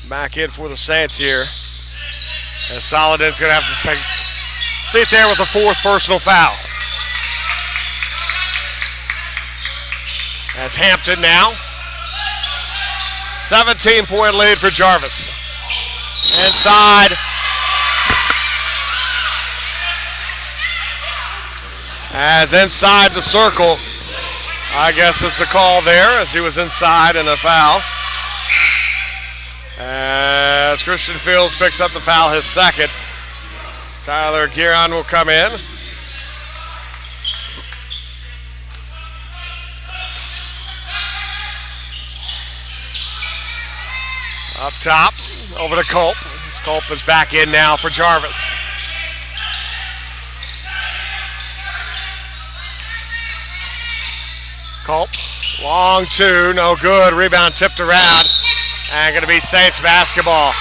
back in for the Saints here. And Saladin's going to have to sit there with a 4th personal foul. As Hampton now. 17-point lead for Jarvis. Inside. As inside the circle. I guess it's a call there as he was inside and a foul. As Christian Fields picks up the foul, his 2nd. Tyler Guerin will come in. Up top, over to Culp. Culp is back in now for Jarvis. Culp, long 2, no good. Rebound tipped around. And going to be Saints basketball.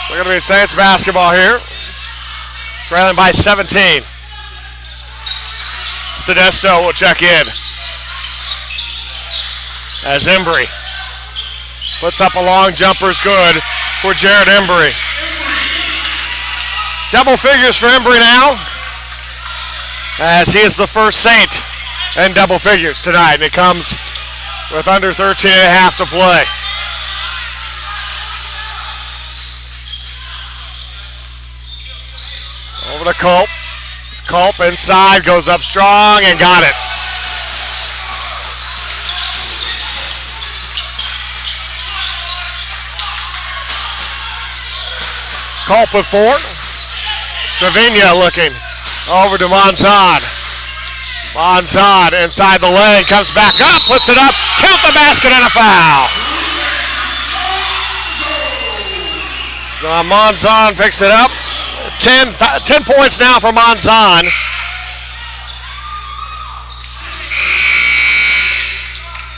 So going to be Saints basketball here. Trailing by 17. Modesto will check in. As Embry puts up a long jumper's good for Jared Embry. Double figures for Embry now, as he is the first Saint in double figures tonight. And it comes with under 13 and a half to play. Over to Culp. Culp inside, goes up strong and got it. Culp with 4. Trevino looking over to Monzon. Monzon inside the lane, comes back up, puts it up, count the basket and a foul. Monzon picks it up. 10 points now for Monzon.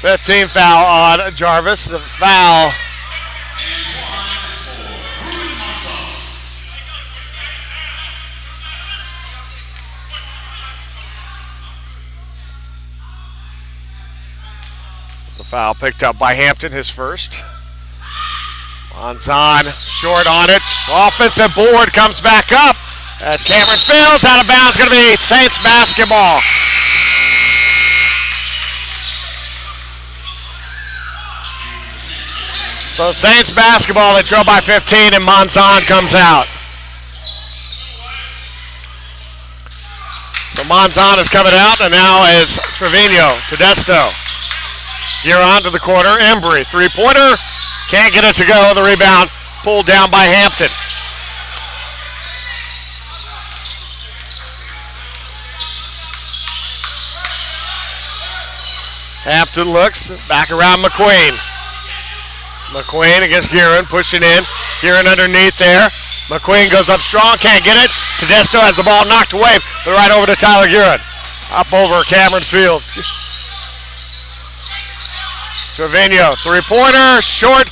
$15 foul on Jarvis. The foul. The foul picked up by Hampton, his first. Monzon short on it. Offensive board comes back up as Cameron Fields out of bounds. Going to be Saints basketball. So Saints basketball, they trail by 15 and Monzon comes out. So Monzon is coming out and now is Trevino, Modesto. Guerin to the corner, Embry, 3-pointer. Can't get it to go. The rebound pulled down by Hampton. Hampton looks back around McQueen. McQueen against Guerin, pushing in. Guerin underneath there. McQueen goes up strong, can't get it. Modesto has the ball knocked away, but right over to Tyler Guerin. Up over Cameron Fields. Trevino, 3-pointer, short.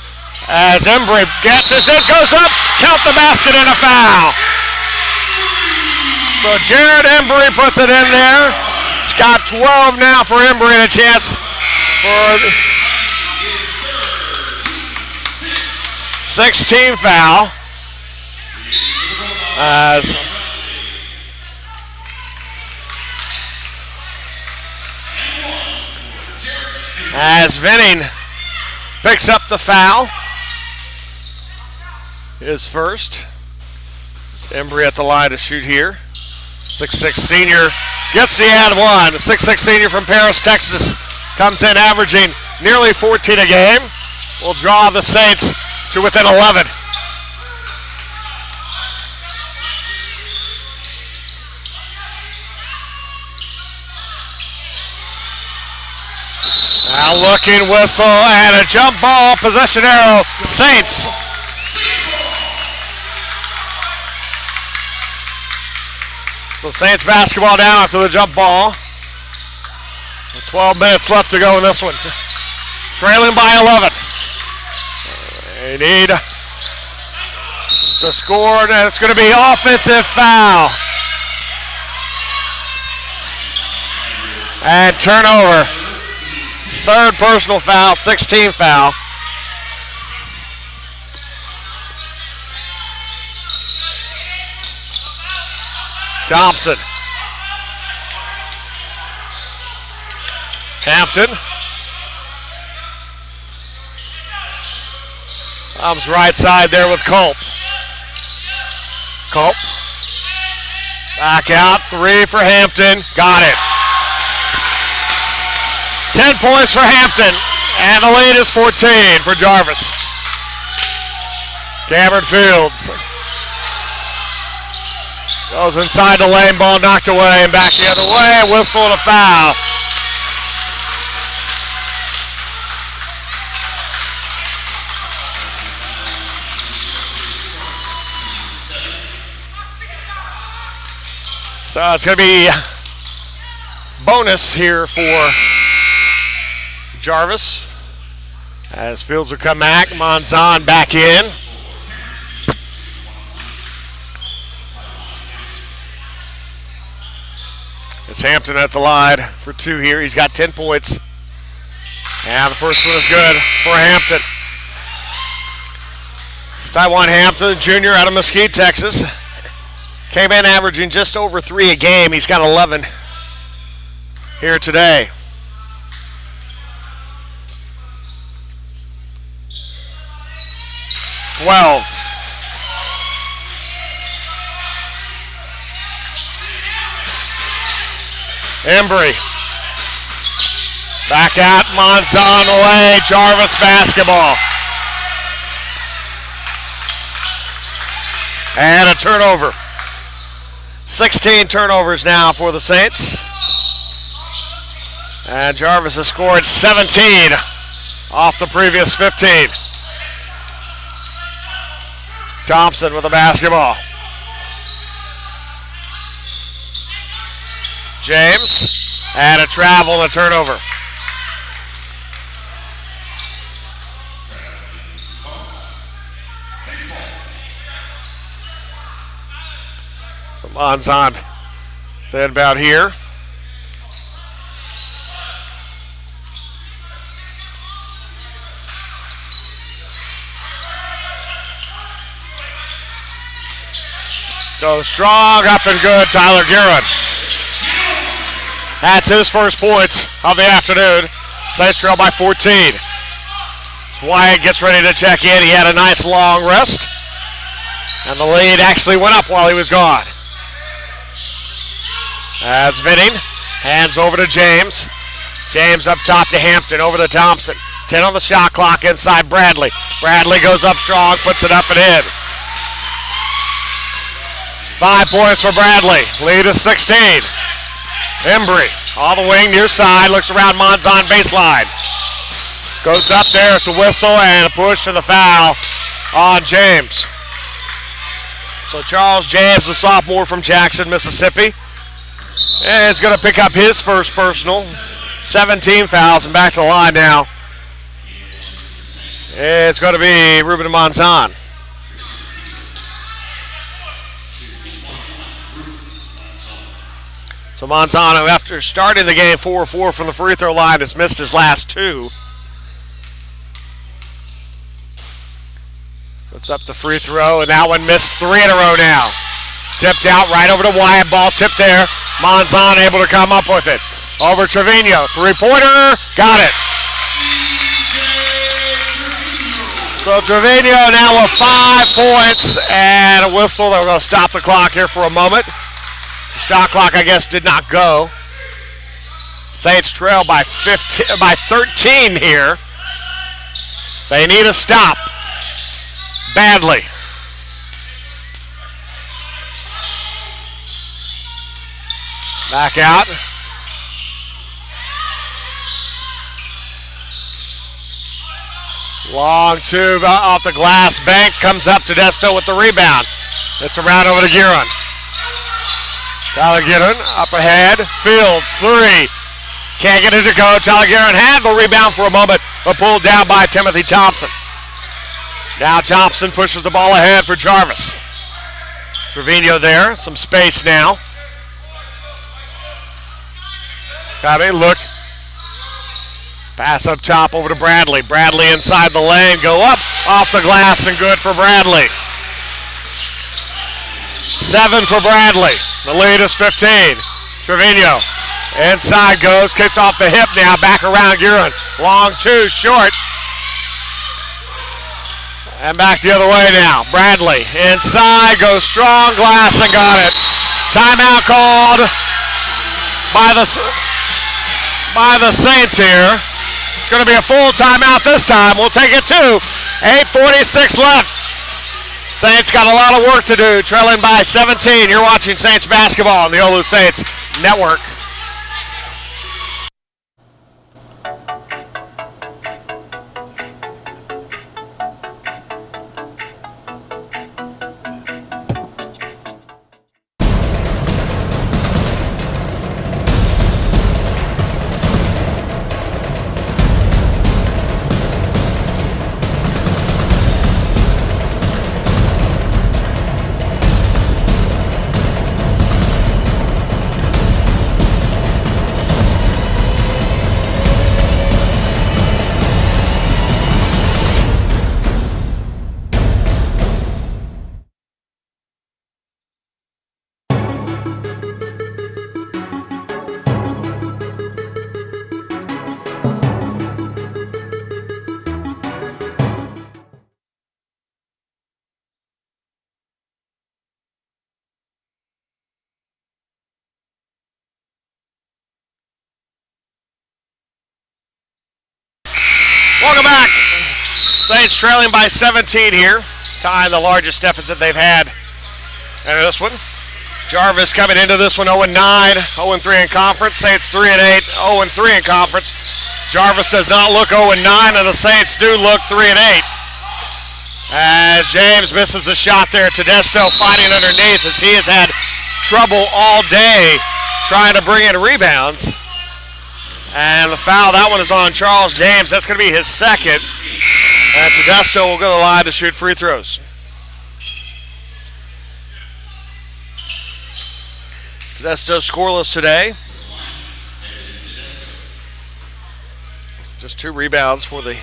As Embry gets it, goes up, count the basket and a foul. So Jared Embry puts it in there. It's got 12 now for Embry and a chance for 16 foul. As Venning picks up the foul. His first. It's Embry at the line to shoot here. 6'6 senior gets the and one. The 6'6 senior from Paris, Texas comes in averaging nearly 14 a game. Will draw the Saints to within 11. A looking whistle and a jump ball, possession arrow, Saints. So Saints basketball down after the jump ball. 12 minutes left to go in this one. Trailing by 11. They need to score, and it's going to be offensive foul. And turnover. Third personal foul, 16 foul. Thompson. Hampton. Comes right side there with Culp. Culp. Back out, 3 for Hampton. Got it. 10 points for Hampton. And the lead is 14 for Jarvis. Cameron Fields. Goes inside the lane, ball knocked away and back the other way. Whistle and a foul. So it's going to be bonus here for Jarvis as Fields will come back. Monzon back in. It's Hampton at the line for 2 here. He's got 10 points. And the first one is good for Hampton. It's Taiwan Hampton, junior out of Mesquite, Texas. Came in averaging just over 3 a game. He's got 11 here today. Embry. Back out, Monzon away. Jarvis basketball. And a turnover. 16 turnovers now for the Saints. And Jarvis has scored 17 off the previous 15. Thompson with the basketball. James, and a travel and a turnover. So Monzon the inbound here. Goes strong, up and good, Tyler Guerin. That's his first points of the afternoon. Saints trail by 14. Wyatt gets ready to check in. He had a nice long rest. And the lead actually went up while he was gone. As Vinning hands over to James. James up top to Hampton, over to Thompson. 10 on the shot clock inside Bradley. Bradley goes up strong, puts it up and in. 5 points for Bradley. Lead is 16. Embry, all the wing near side, looks around Monzon baseline. Goes up there, it's a whistle and a push and a foul on James. So Charles James, the sophomore from Jackson, Mississippi, is going to pick up his first personal. 17 fouls and back to the line now. It's going to be Ruben Monzon. So Monzano, after starting the game 4-4 from the free throw line, has missed his last 2. Puts up the free throw, and that one missed 3 in a row now. Tipped out right over to Wyatt. Ball tipped there. Monzon able to come up with it. Over Trevino. 3-pointer. Got it. So Trevino now with 5 points and a whistle. They're going to stop the clock here for a moment. Shot clock, I guess, did not go. Saints trail by 13 here. They need a stop badly. Back out. Long tube off the glass bank. Comes up to Desto with the rebound. It's around over to Guerin. Tyler Guerin up ahead. Fields, three. Can't get it to go. Tyler Guerin had the rebound for a moment, but pulled down by Timothy Thompson. Now Thompson pushes the ball ahead for Jarvis. Trevino there. Some space now. Got a look. Pass up top over to Bradley. Bradley inside the lane. Go up off the glass and good for Bradley. 7 for Bradley. The lead is 15. Trevino inside goes. Kicks off the hip now. Back around Guerin. Long two. Short. And back the other way now. Bradley inside. Goes strong. Glass and got it. Timeout called by the Saints here. It's going to be a full timeout this time. We'll take it too. 8:46 left. Saints got a lot of work to do, trailing by 17. You're watching Saints basketball on the OLLU Saints Network. Welcome back. Saints trailing by 17 here, tying the largest deficit they've had in this one. Jarvis coming into this one 0-9, 0-3 in conference. Saints 3-8, 0-3 in conference. Jarvis does not look 0-9, and the Saints do look 3-8. As James misses a shot there, Tedesco fighting underneath as he has had trouble all day trying to bring in rebounds. And the foul, that one is on Charles James. That's going to be his second. And Tedesco will go to the line to shoot free throws. Tedesco scoreless today. Just 2 rebounds for the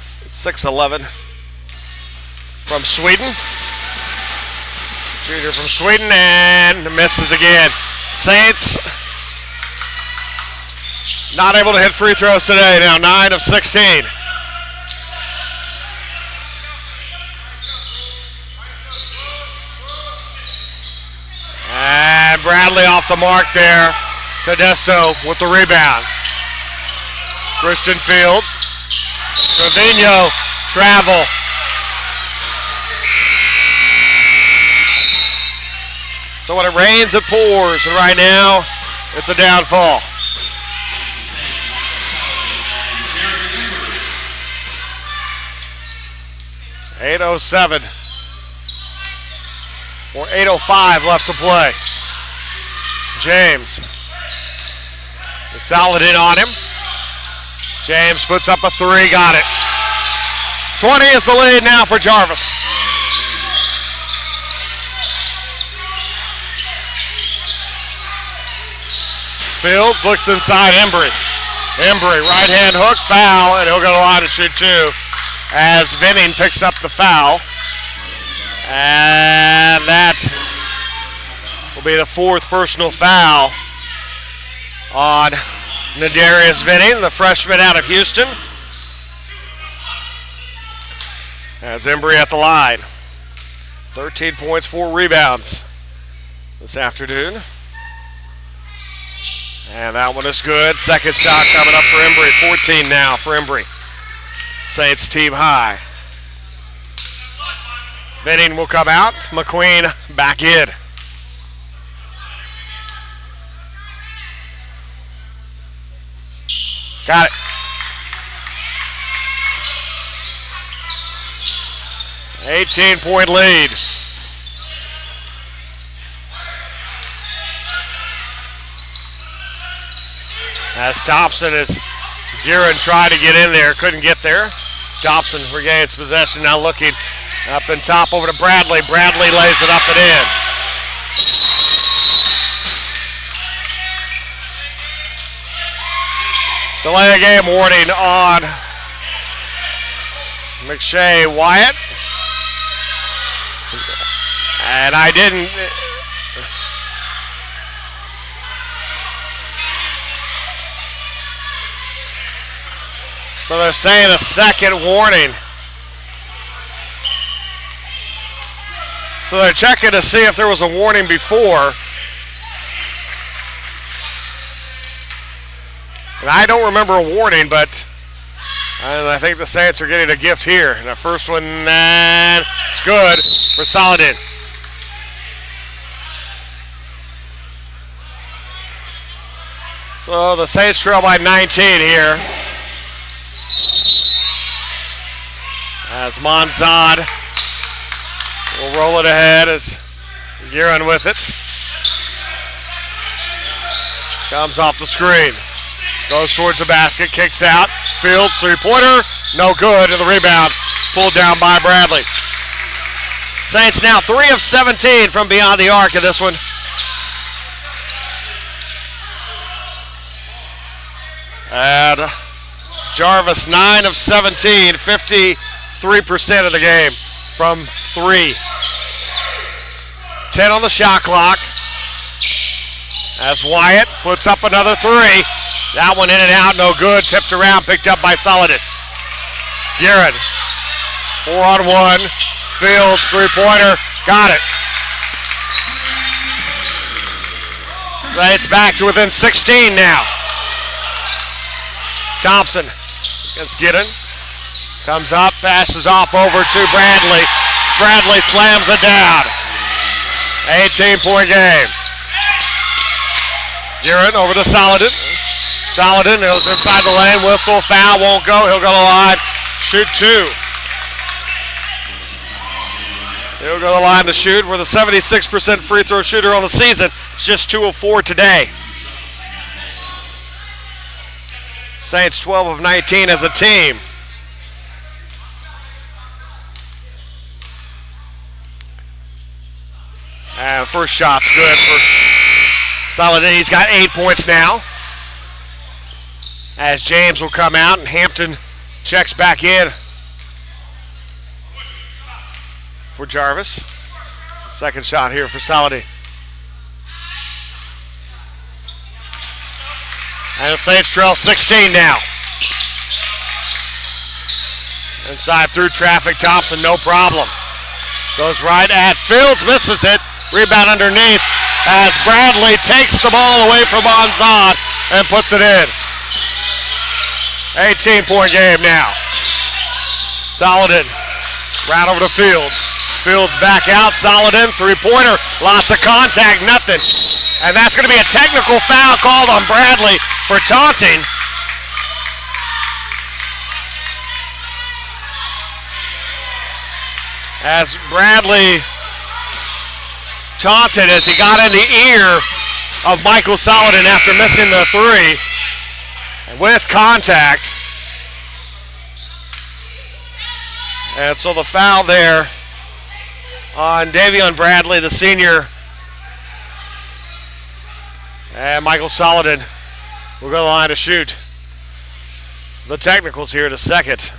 6'11" from Sweden. Junior from Sweden, and misses again. Saints not able to hit free throws today. Now 9 of 16. And Bradley off the mark there. Tedesco with the rebound. Christian Fields. Trevino travel. So when it rains, it pours, and right now, it's a downfall. .807 or 8:05 left to play. James is solid in on him. James puts up a 3, got it. 20 is the lead now for Jarvis. Fields looks inside Embry. Embry, right hand hook, foul, and he'll go to the line to shoot 2. As Venning picks up the foul. And that will be the 4th personal foul on Nadarius Venning, the freshman out of Houston. As Embry at the line. 13 points, 4 rebounds this afternoon. And that one is good. Second shot coming up for Embry. 14 now for Embry. Saints team high. Venning will come out. McQueen back in. Got it. 18-point lead. As Thompson is Gearin tried to get in there, couldn't get there. Thompson regains possession, now looking up and top over to Bradley. Bradley lays it up and in. Delay of game warning on McShay Wyatt. And I didn't. So they're saying a second warning. So they're checking to see if there was a warning before. And I don't remember a warning, but I think the Saints are getting a gift here. And the first one, it's good for Saladin. So the Saints trail by 19 here. As Monzad will roll it ahead as Gearin with it. Comes off the screen. Goes towards the basket, kicks out. Fields, three-pointer, no good. And the rebound pulled down by Bradley. Saints now 3 of 17 from beyond the arc in this one. And Jarvis 9 of 17, 53% of the game from 3. 10 on the shot clock. As Wyatt puts up another 3. That one in and out, no good. Tipped around, picked up by Saladin. Gearin, 4-on-1. Fields, three-pointer, got it. It's back to within 16 now. Thompson against Giddon. Comes up, passes off over to Bradley. Bradley slams it down. 18-point game. Gearin over to Saladin. Saladin goes inside the lane, whistle, foul, won't go. He'll go to the line, shoot 2. He'll go to the line to shoot. We're the 76% free throw shooter on the season. It's just 2 of 4 today. Saints 12 of 19 as a team. And first shot's good for Saladin. He's got 8 points now. As James will come out and Hampton checks back in for Jarvis. Second shot here for Saladin. And the Saints trail 16 now. Inside through traffic, Thompson, no problem. Goes right at Fields, misses it. Rebound underneath as Bradley takes the ball away from Monzad and puts it in. 18-point game now. Saladin, right over to Fields. Fields back out, Saladin, three-pointer, lots of contact, nothing. And that's going to be a technical foul called on Bradley for taunting. As Bradley taunted as he got in the ear of Michael Saladin after missing the 3. And with contact. And so the foul there on Davion Bradley, the senior. And Michael Saladin will go to the line to shoot. The technicals here to second.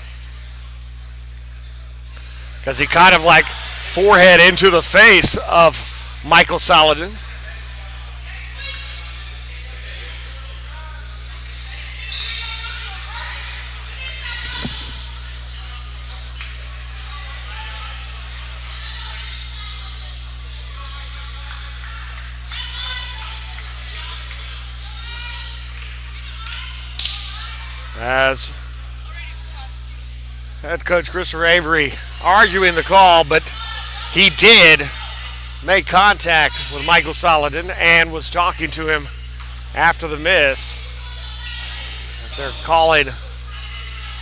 Because he kind of like forehead into the face of Michael Saladin. As head coach Christopher Avery arguing the call, but he did make contact with Michael Saladin and was talking to him after the miss. As they're calling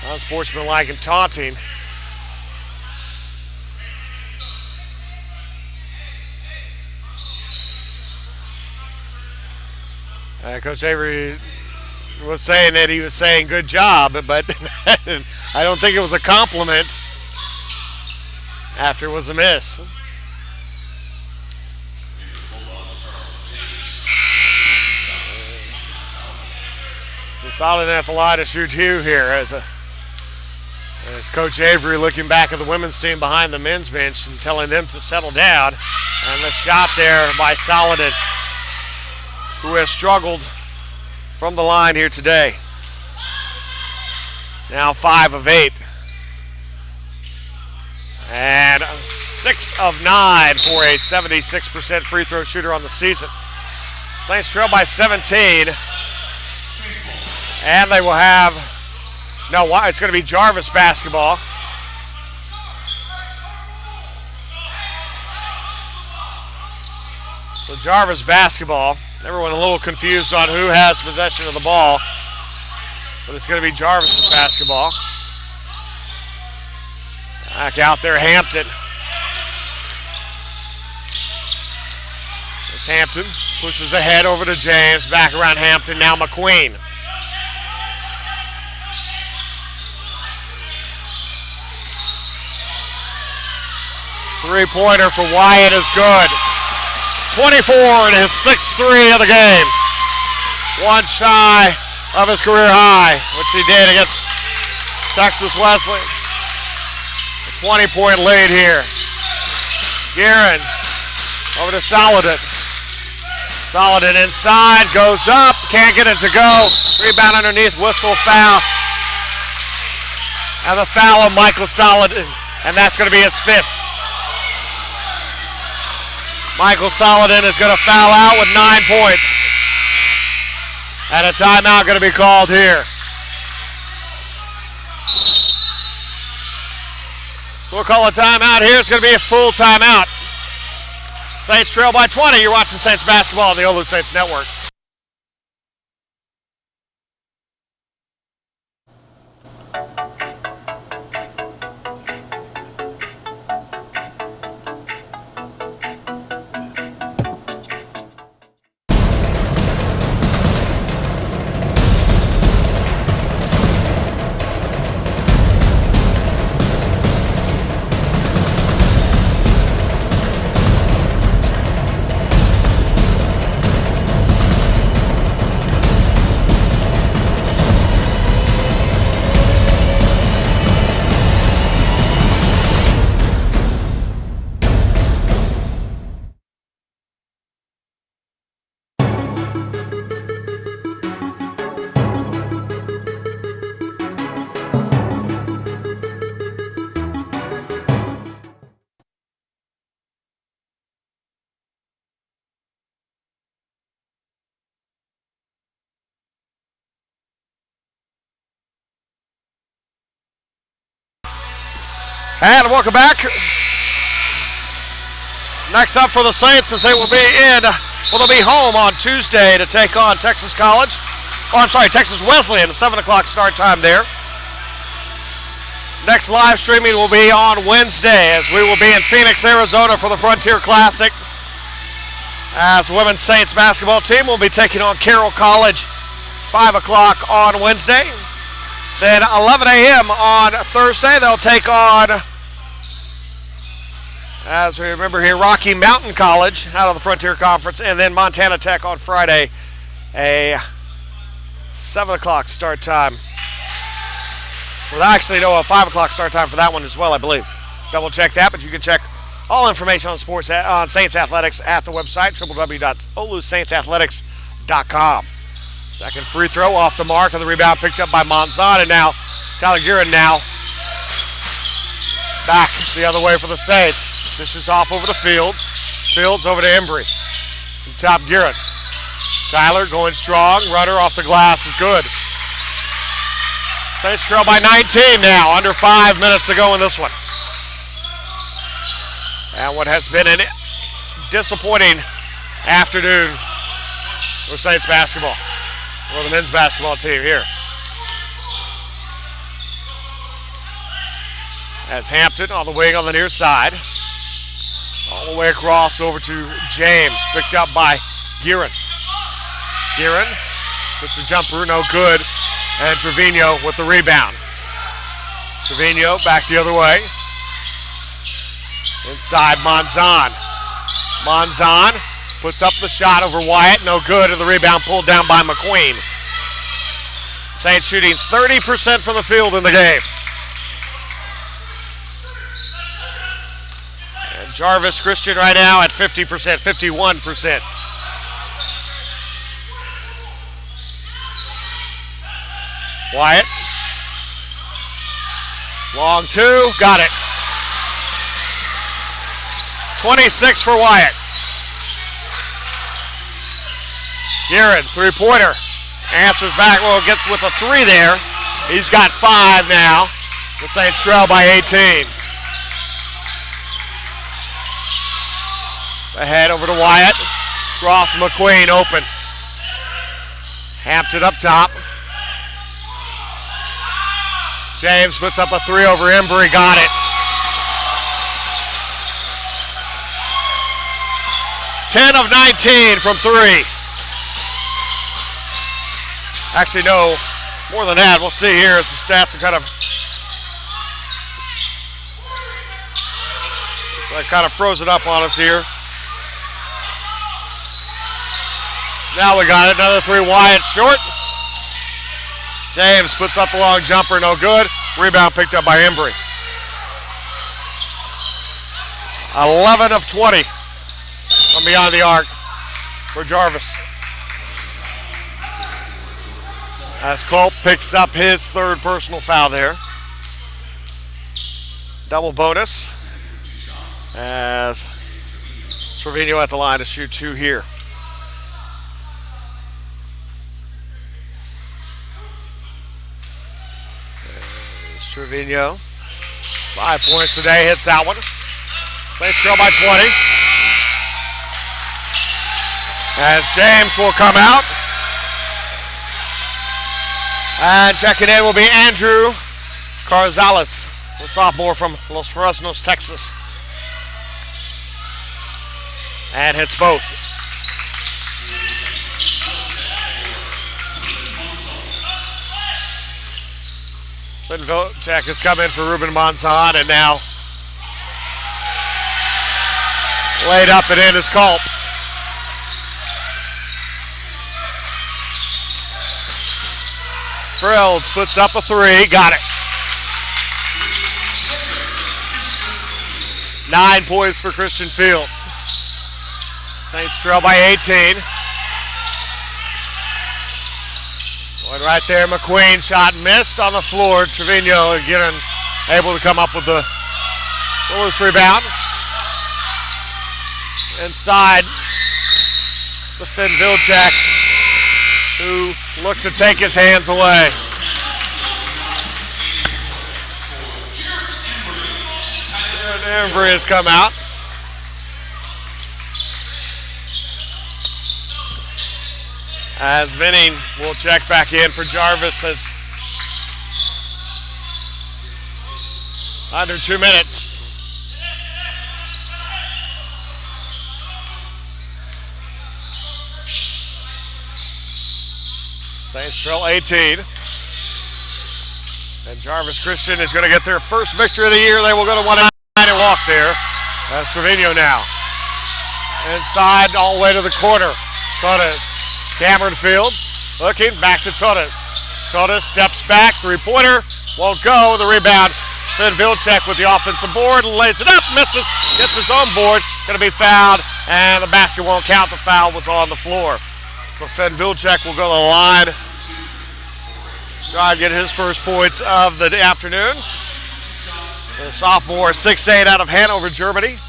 unsportsmanlike and taunting. Coach Avery was saying that he was saying good job, but I don't think it was a compliment after it was a miss. So solid at the line to shoot two here as Coach Avery looking back at the women's team behind the men's bench and telling them to settle down. And the shot there by Saladin, who has struggled from the line here today. Now 5 of 8. And 6 of 9 for a 76% free throw shooter on the season. Saints trail by 17. And they will have, no, it's going to be Jarvis basketball. So Jarvis basketball. Everyone a little confused on who has possession of the ball, but it's going to be Jarvis's basketball. Back out there, Hampton. As Hampton pushes ahead over to James. Back around Hampton, now McQueen. Three-pointer for Wyatt is good. 24 in his 6th three of the game. One shy of his career high, which he did against Texas Wesley. A 20-point lead here. Guerin over to Saladin. Saladin inside, goes up, can't get it to go. Rebound underneath, whistle, foul. And the foul of Michael Saladin, and that's going to be his 5th. Michael Saladin is going to foul out with 9 points. And a timeout going to be called here. So we'll call a timeout here. It's going to be a full timeout. Saints trail by 20. You're watching Saints basketball on the OLLU Saints Network. And welcome back. Next up for the Saints is they'll be home on Tuesday to take on Texas College. Oh, I'm sorry, Texas Wesleyan, 7 o'clock start time there. Next live streaming will be on Wednesday as we will be in Phoenix, Arizona for the Frontier Classic. As the women's Saints basketball team will be taking on Carroll College, 5 o'clock on Wednesday. Then 11 a.m. on Thursday, they'll take on, as we remember here, Rocky Mountain College out of the Frontier Conference, and then Montana Tech on Friday, a 7 o'clock start time. Well, actually, no, a 5 o'clock start time for that one as well, I believe. Double check that, but you can check all information on sports on Saints Athletics at the website, www.ollusaintsathletics.com. Second free throw off the mark, and the rebound picked up by Monzon, and now Tyler Guerin now back the other way for the Saints. Dishes off over to Fields. Fields over to Embry. From top Guerin. Tyler going strong. Runner off the glass is good. Saints trail by 19 now. Under 5 minutes to go in this one. And what has been a disappointing afternoon for Saints basketball. For the men's basketball team here. As Hampton on the wing on the near side. All the way across over to James. Picked up by Guerin. Guerin puts the jumper, no good. And Trevino with the rebound. Trevino back the other way. Inside Monzon. Monzon puts up the shot over Wyatt, no good, and the rebound pulled down by McQueen. Saints shooting 30% from the field in the game. And Jarvis Christian right now at 50%, 51%. Wyatt. Long two, got it. 26 for Wyatt. Guerin, three-pointer. Answers back, well, gets with a three there. He's got 5 now. The Saints trail by 18. Ahead over to Wyatt. Ross McQueen open. Hampton up top. James puts up a three over Embry, got it. 10 of 19 from 3. Actually, no, more than that. We'll see here as the stats are kind of frozen up on us here. Now we got it, another three, Wyatt short. James puts up the long jumper, no good. Rebound picked up by Embry. 11 of 20 from beyond the arc for Jarvis. As Culp picks up his 3rd personal foul there. Double bonus as Trevino at the line to shoot 2 here. There's Trevino. 5 points today, hits that one. Saints trail by 20. As James will come out. And checking in will be Andrew Carzales, the sophomore from Los Fresnos, Texas. And hits both. Finn Vilcek has come in for Ruben Monzon, and now laid up and in is Culp. Frills puts up a three, got it. 9 points for Christian Fields. Saints trail by 18. Going right there, McQueen shot missed on the floor. Trevino again able to come up with the loose rebound. Inside the Finn Vilcek, who looked to take his hands away. And Embry has come out. As Vinning will check back in for Jarvis as under 2 minutes. Saints trail 18. And Jarvis Christian is going to get their first victory of the year. They will go to 1-9 and walk there. That's Trevino now. Inside all the way to the corner. Torres. Cameron Fields looking back to Torres. Torres steps back, three-pointer, won't go. The rebound, Finn Vilcek with the offensive board, lays it up, misses, gets his own board, going to be fouled, and the basket won't count. The foul was on the floor. So Finn Vilcek will go to the line, try to get his first points of the afternoon. The sophomore, 6'8" out of Hanover, Germany.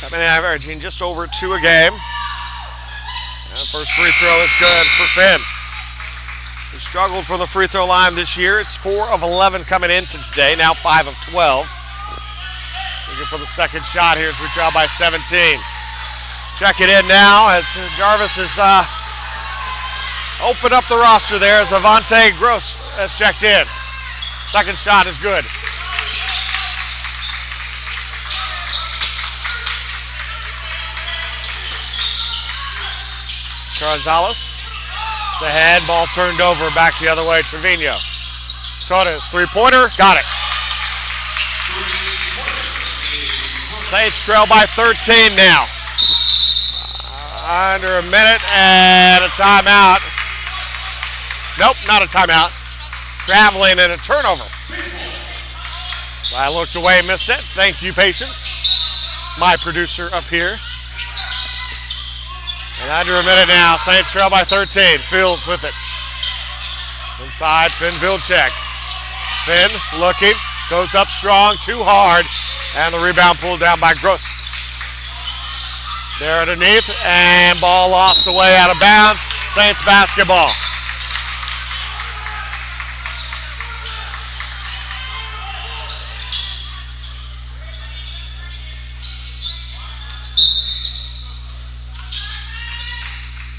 Coming in averaging just over 2 a game. And first free throw is good for Finn. He struggled from the free throw line this year. It's 4 of 11 coming into today, now 5 of 12. Looking for the second shot here as we trail by 17. Check it in now as Jarvis has opened up the roster there as Avante Gross has checked in. Second shot is good. Gonzalez. The head, ball turned over, back the other way, Trevino. Torres, three-pointer, got it. Saints trail by 13 now. Under a minute and a timeout. Nope, not a timeout. Traveling and a turnover. So I looked away, missed it. Thank you, Patience, my producer up here. And under a minute now, Saints trail by 13. Fields with it. Inside, Finn Vilcek. Finn looking, goes up strong, too hard, and the rebound pulled down by Gross. There underneath, and ball lost away out of bounds. Saints basketball.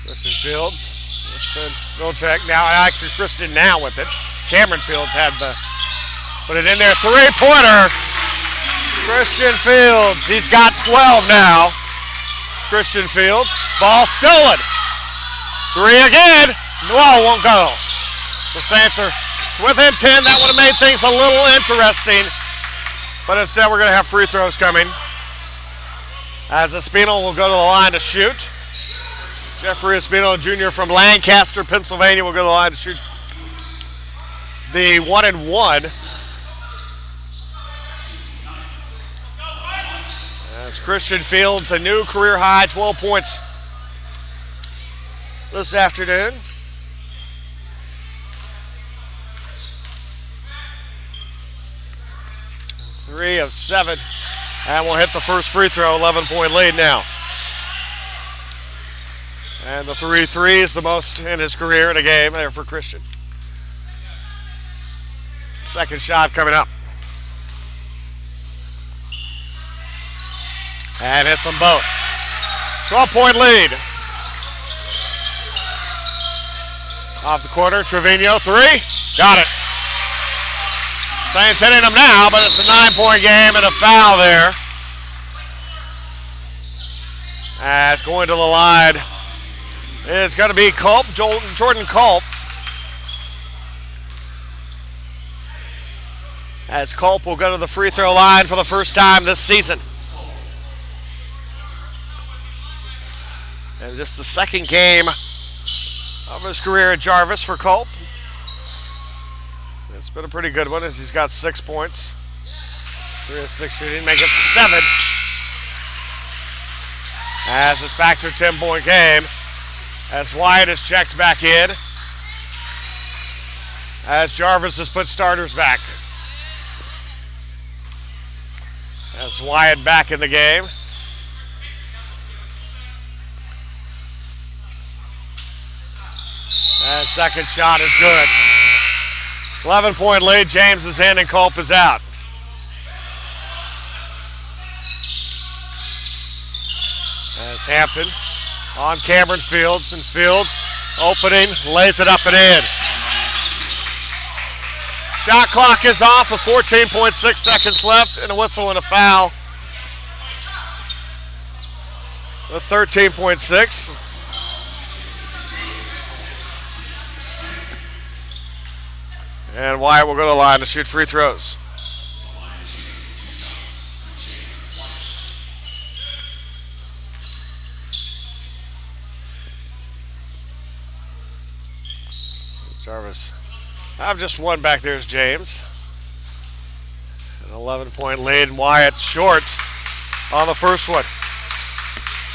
Christian Fields, Vilcek, now actually Kristen now with it. Cameron Fields had the, put it in there, three-pointer. Christian Fields, he's got 12 now. It's Christian Fields, ball stolen. Three again, no, won't go. The Saints are within 10, that would have made things a little interesting. But instead we're gonna have free throws coming. As Espino will go to the line to shoot. Jeffrey Espino Jr. from Lancaster, Pennsylvania will go to the line to shoot the 1-and-1. As Christian Fields, a new career high, 12 points this afternoon. Three of 7, and we'll hit the first free throw, 11-point lead now. And the 3-3 is the most in his career in a game there for Christian. Second shot coming up. And hits them both. 12-point lead. Off the corner, Trevino, three. Got it. Saints hitting them now, but it's a 9-point game and a foul there. As going to the line is going to be Culp, Jordan Culp. As Culp will go to the free throw line for the first time this season. And just the second game of his career at Jarvis for Culp. It's been a pretty good one as he's got 6 points. 3 of 6 shooting, make it 7. As it's back to a 10-point game. As Wyatt is checked back in. As Jarvis has put starters back. As Wyatt back in the game. And second shot is good. 11-point lead, James is in and Culp is out. As Hampton on Cameron Fields, and Fields opening, lays it up and in. Shot clock is off with 14.6 seconds left and a whistle and a foul. With 13.6. And Wyatt will go to the line to shoot free throws. Jarvis. I've just one back there is James. An 11-point lead, and Wyatt short on the first one.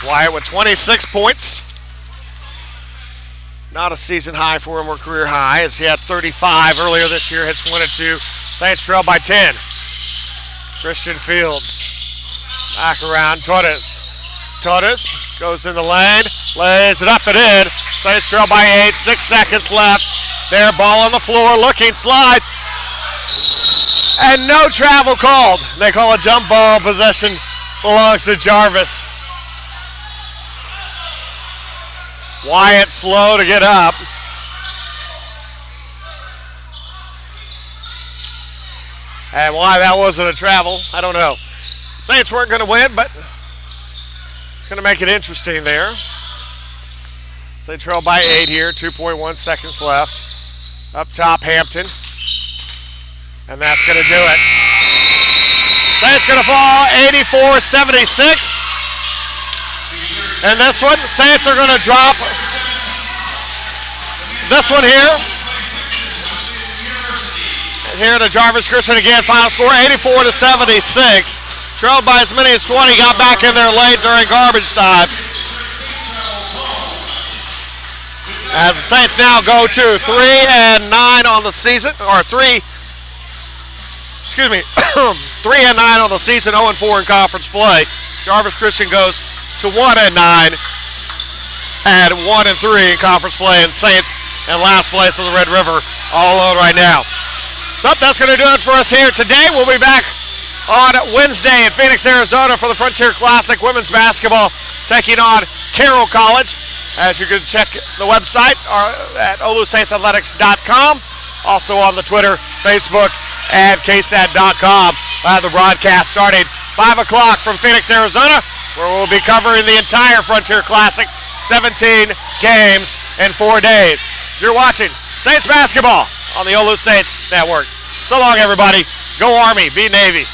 Wyatt with 26 points. Not a season high for him or career high, as he had 35 earlier this year, hits 1 and 2. Saints trail by 10. Christian Fields. Back around, Torres. Torres goes in the lane, lays it up and in. Saints trail by 8, 6 seconds left. There, ball on the floor, looking, slides. And no travel called. They call a jump ball. Possession belongs to Jarvis. Wyatt slow to get up. And why that wasn't a travel, I don't know. Saints weren't going to win, but it's going to make it interesting there. So they trail by 8 here, 2.1 seconds left. Up top, Hampton. And that's going to do it. Saints going to fall 84-76. And this one, Saints are going to drop this one here. And here to Jarvis Christian again, final score 84-76. Trailed by as many as 20, got back in there late during garbage time. As the Saints now go to 3-9 on the season, or 3-9 on the season, 0-4 in conference play. Jarvis Christian goes to 1-9 and 1-3 in conference play, and Saints in last place on the Red River all alone right now. So that's going to do it for us here today. We'll be back on Wednesday in Phoenix, Arizona for the Frontier Classic women's basketball taking on Carroll College. As you can check the website at OLLUSaintsathletics.com. Also on the Twitter, Facebook, and KSAT.com. We'll have the broadcast starting 5 o'clock from Phoenix, Arizona, where we'll be covering the entire Frontier Classic, 17 games in 4 days. You're watching Saints basketball on the OLLU Saints Network. So long, everybody. Go Army. Be Navy.